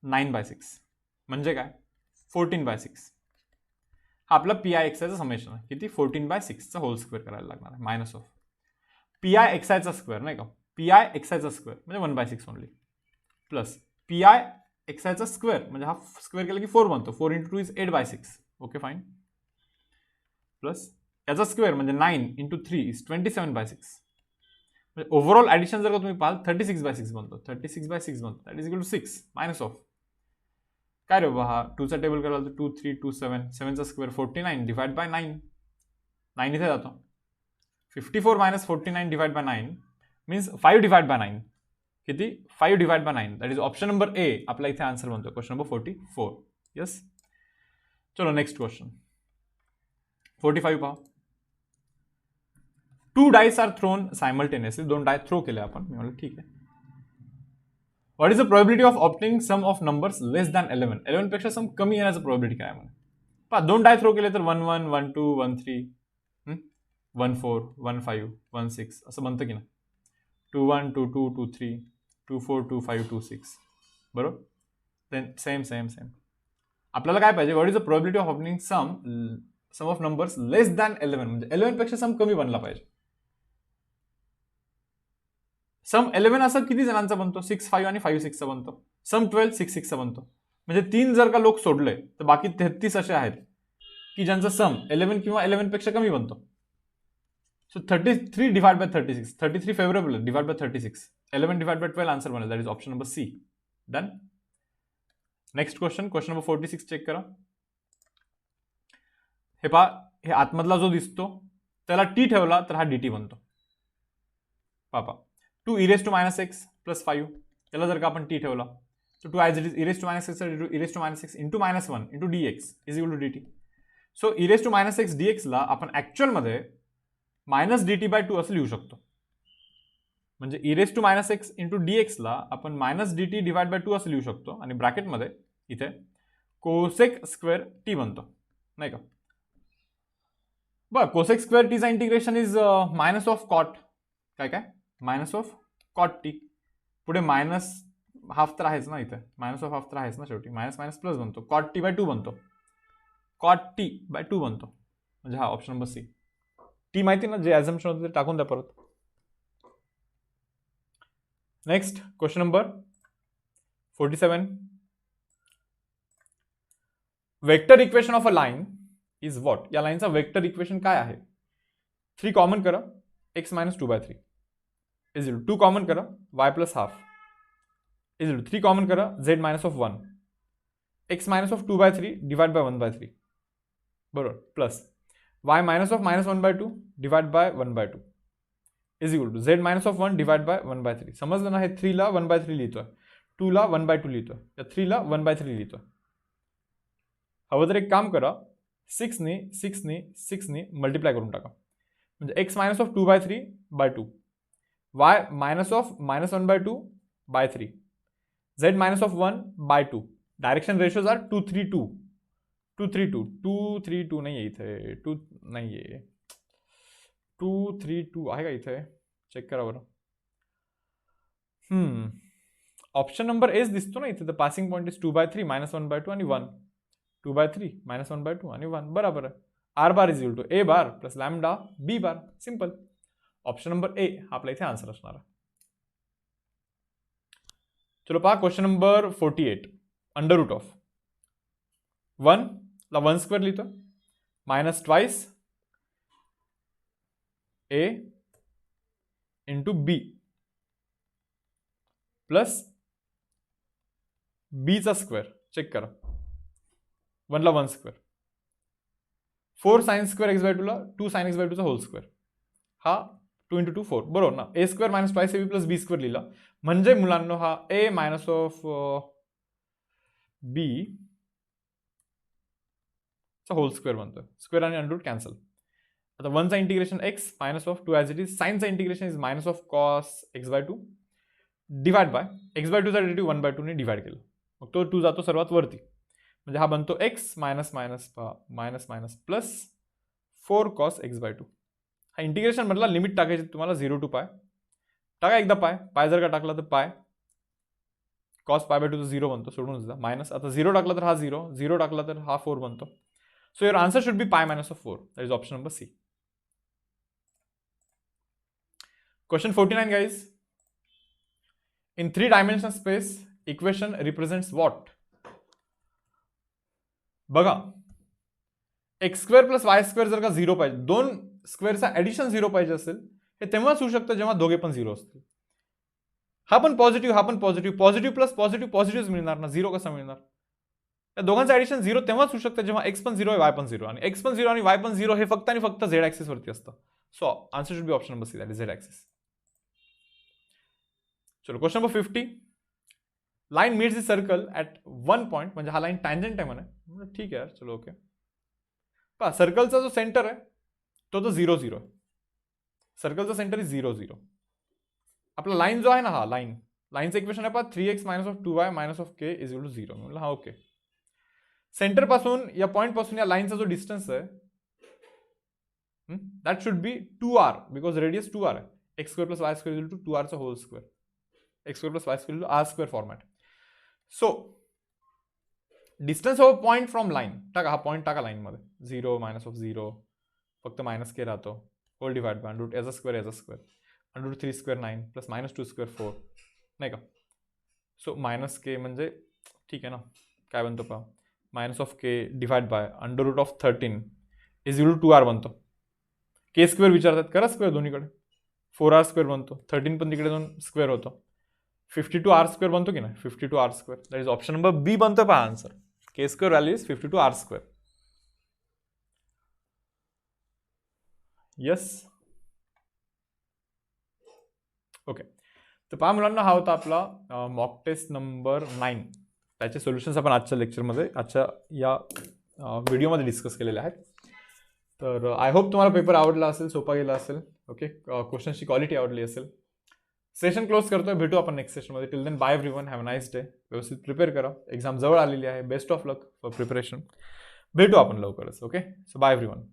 9/6 म्हणजे काय? 14/6. हा आपला PI(xi) चा समेशन आहे. किती? 14/6 चा होल स्क्वेअर करायला लागणार आहे. मायनस ऑफ PI(xi) चा स्क्वेअर नाही का, PI(xi) चा स्क्वेअर म्हणजे 1/6 ओनली, प्लस PI(xi) चा स्क्वेअर म्हणजे हा स्क्वेअर केला की 4 बनतो. 4 × 2 इज 8/6. Okay fine. प्लस याचा स्क्वेअर म्हणजे 9 × 3 इज 27/6. म्हणजे ओव्हरऑल ॲडिशन जर का तुम्ही पाहाल 36/6 बनतो. 36/6 बनतो. That is equal to 6 minus of काय रे बाबा, हा 2चा टेबल करायला तर 2 3 2 7. 7चा स्क्वेअर 49 डिवाइड बाय 9. 9 इथे जातो. 54 minus 49 divide by 9 means 5 divide by 9. किती? 5 divide by 9. That is option number A आपला इथे आन्सर बनतो. Question number 44. यस. चलो नेक्स्ट क्वेश्चन 45 पहा. 2 dice are thrown simultaneously. 2 die throw केले आपण. मी म्हणलं ठीक आहे. What is the probability of opting sum of numbers less than 11. 11 पेक्षा सम कमी येण्याचं प्रोबॅबिलिटी काय आहे? पहा, 2 डाय थ्रो केले तर 1 1 1 2 1 3 1 4 1 5 1 6 असं बनतं की ना. 2 1 2 2 2 3 2 4 2 5 2 6. बरोबर. देन सेम आपल्याला काय पाहिजे? What is the probability of opting sum of numbers less than 11 म्हणजे 11 पेक्षा सम कमी बनला पाहिजे. सम 11 असं किती जणांचा बनतो? 6 5 आणि 5 6 चा बनतो. सम 12 6 6 चा बनतो. म्हणजे 3 जर का लोक सोडले तर बाकी 33 असे आहेत की ज्यांचा सम 11 किंवा 11 पेक्षा कमी बनतो. So 33 divide by 36. 33 favourable divide by 36. 11 divide by 12 answer बनेल. That is option number C. Done. Next question number 46 check करा. हे पहा, हे आतमधला जो दिसतो त्याला टी ठेवला तर हा dt बनतो. पापा 2 e raised to minus x plus 5 याला जर का आपण t ठेवला तर 2 as it is e raised to minus x e raised to minus x into minus 1 into dx is equal to dt. So e raised to minus x dx ला आपण ऍक्च्युअल मध्ये मायनस dt/2 असं लिहू शकतो. म्हणजे e raised to minus x into dx ला आपण मायनस dt/2 असं लिहू शकतो आणि ब्रॅकेटमध्ये इथे कोसेक स्क्वेअर t बनतो नाही का. बरं, कोसेक स्क्वेअर टीचा integration is minus of cot काय मायनस ऑफ कॉट टी. पुढे मायनस हाफ तर आहेच ना, इथे मायनस ऑफ हाफ तर आहेच ना, शेवटी मायनस मायनस प्लस बनतो. कॉट t/2 बनतो. कॉट t/2 बनतो म्हणजे हा ऑप्शन नंबर सी. टी माहिती ना, जे ॲझम्पशन होतं ते टाकून द्या परत. Next question number 47. Vector equation of a line is what. या लाईनचा वेक्टर इक्वेशन काय आहे? 3 कॉमन करा, x - 2/3 इज 2 कॉमन करा, y + ½ इज 3 कॉमन करा, z - 1 x - 2/3 डिवाइड बाय 1/3 बरोबर, plus y - 1/2 divide by 1/2 is equal to z - 1 divide by 1/3. समजलं ना? हे 3 ला 1/3 लिहितोय, 2 ला 1/2 लिहितोय, या 3 ला 1/3 लिहितोय. हवं तर एक काम करा, 6 ने मल्टिप्लाय करून टाका. म्हणजे x - 2/3/2 y - 1/2/3 z - 1/2. Direction ratios are 2 3 2 2 3 2 2 3 2 नाही आहे इथे, 2 नाही आहे. 232 आहे का इथे? चेक करा बरं. ऑप्शन नंबर एच दिसतो ना इथे. द पासिंग पॉईंट इज 2/3 -1/2 आणि 1. 2/3 -1/2 आणि 1 बरोबर आहे. R bar is equal to a bar plus lambda b bar. Simple. Option number A आपला इथे आन्सर असणार आहे. चलो पहा question number 48. Under root of 1 ला 1 स्क्वेअर लिहितो minus twice a into b plus बीचा स्क्वेअर. चेक करा. 1 ला 1 square 4 sine square x by 2 ला 2 साइन एक्स बाय 2 चा होल स्क्वेअर. हा 2 इंटू 2 4 बरोबर ना. A square minus twice A B plus B square लिहिला म्हणजे मुलांना हा ए मायनस ऑफ बी चा होल स्क्वेअर बनतोय. स्क्वेअर आणि अंडर रूट कॅन्सल. आता 1 चा integration X minus of 2 as it is. साइनचा integration is minus of cos x by 2 divide by X by 2 चा डेरिव्हेटिव्ह 1/2 ने डिवाइड केलं. मग तो 2 जातो सर्वात वरती म्हणजे हा बनतो x minus minus minus minus plus 4 cos x by 2. हा इंटिग्रेशन म्हटला लिमिट टाकायची तुम्हाला 0 टू पाय. टाका एकदा पाय. पाय जर का टाकला तर पाय कॉस पाय बाय 2 तर 0 बनतो. सोडून जा मायनस. आता 0 टाकला तर हा 0. 0 टाकला तर हा 4 बनतो. So your answer should be pi minus of 4. That is option number C. Question 49 guys. In 3-dimensional space, equation represents what? बघा x square plus Y square जर का 0 पाहिजे, दोन स्क्वेअरचा ऍडिशन 0 पाहिजे असेल, हे तेव्हाच होऊ शकतं जेव्हा दोघे पण 0 असतील. हा पण पॉझिटिव्ह, हा पण positive, positive plus positive positive मिळणार ना. 0 कसा मिळणार? या दोघांचं ऍडिशन 0 तेव्हाच होऊ शकतं जेव्हा एक्स पण 0 आहे वाय पण 0. आणि एक्स पण 0 आणि वाय पण 0 हे फक्त आणि फक्त झेड ऍक्सिस वरती असतं. So answer should be option number C, that is Z axis. चलो question number 50. Line meets the circle at 1 point. म्हणजे हा लाईन टँजंट आहे म्हणे. ठीक आहे यार, चलो ओके. पहा सर्कलचा जो सेंटर आहे तो 0 0 आहे. सर्कलचा सेंटर इज 0 0. आपला लाईन जो आहे ना, हा लाईनचं इक्वेशन आहे पहा 3x minus of 2y minus of k is equal to 0. म्हणलं हा ओके. सेंटर पासून या पॉइंट पासून या लाईनचा जो डिस्टन्स आहे that should be 2r because radius 2r आहे. X square plus Y square is equal to 2r चा whole square. X square plus Y square r square format. So distance of point from line टाका. हा पॉइंट टाका लाईनमध्ये. 0 मायनस ऑफ 0 फक्त मायनस के राहतो. होल डिवाइड बाय रूट याचा स्क्वेअर याचा square. Under root 3 square 9 plus minus 2 square 4 नाही का. सो मायनस के म्हणजे ठीक आहे ना. काय बनतो पहा minus of k divide by under root of 13 is equal to 2r बनतो. के स्क्वेअर विचारतात करा स्क्वेअर दोन्हीकडे. 4r स्क्वेअर बनतो. 13 पण तिकडे जाऊन स्क्वेअर होतो. 52r स्क्वेअर बनतो की नाही. 52r square that is option number B बनतो पहा answer. K square value is 52r square. Yes okay. तर पहा मुलांना हा होता आपला मॉक टेस्ट नंबर 9. त्याचे सोल्युशन्स आपण आजच्या लेक्चरमध्ये आजच्या या व्हिडिओमध्ये डिस्कस केलेले आहेत. तर आय होप तुम्हाला पेपर आवडला असेल, सोपा गेला असेल. ओके, क्वेश्चन्सची क्वालिटी आवडली असेल. सेशन क्लोज करतोय. भेटू आपण नेक्स्ट सेशनमध्ये. Till then bye everyone. Have a nice day. व्यवस्थित प्रिपेअर करा. एक्झाम जवळ आलेली आहे. Best of luck for preparation. भेटू आपण लवकरच. Okay, so bye everyone.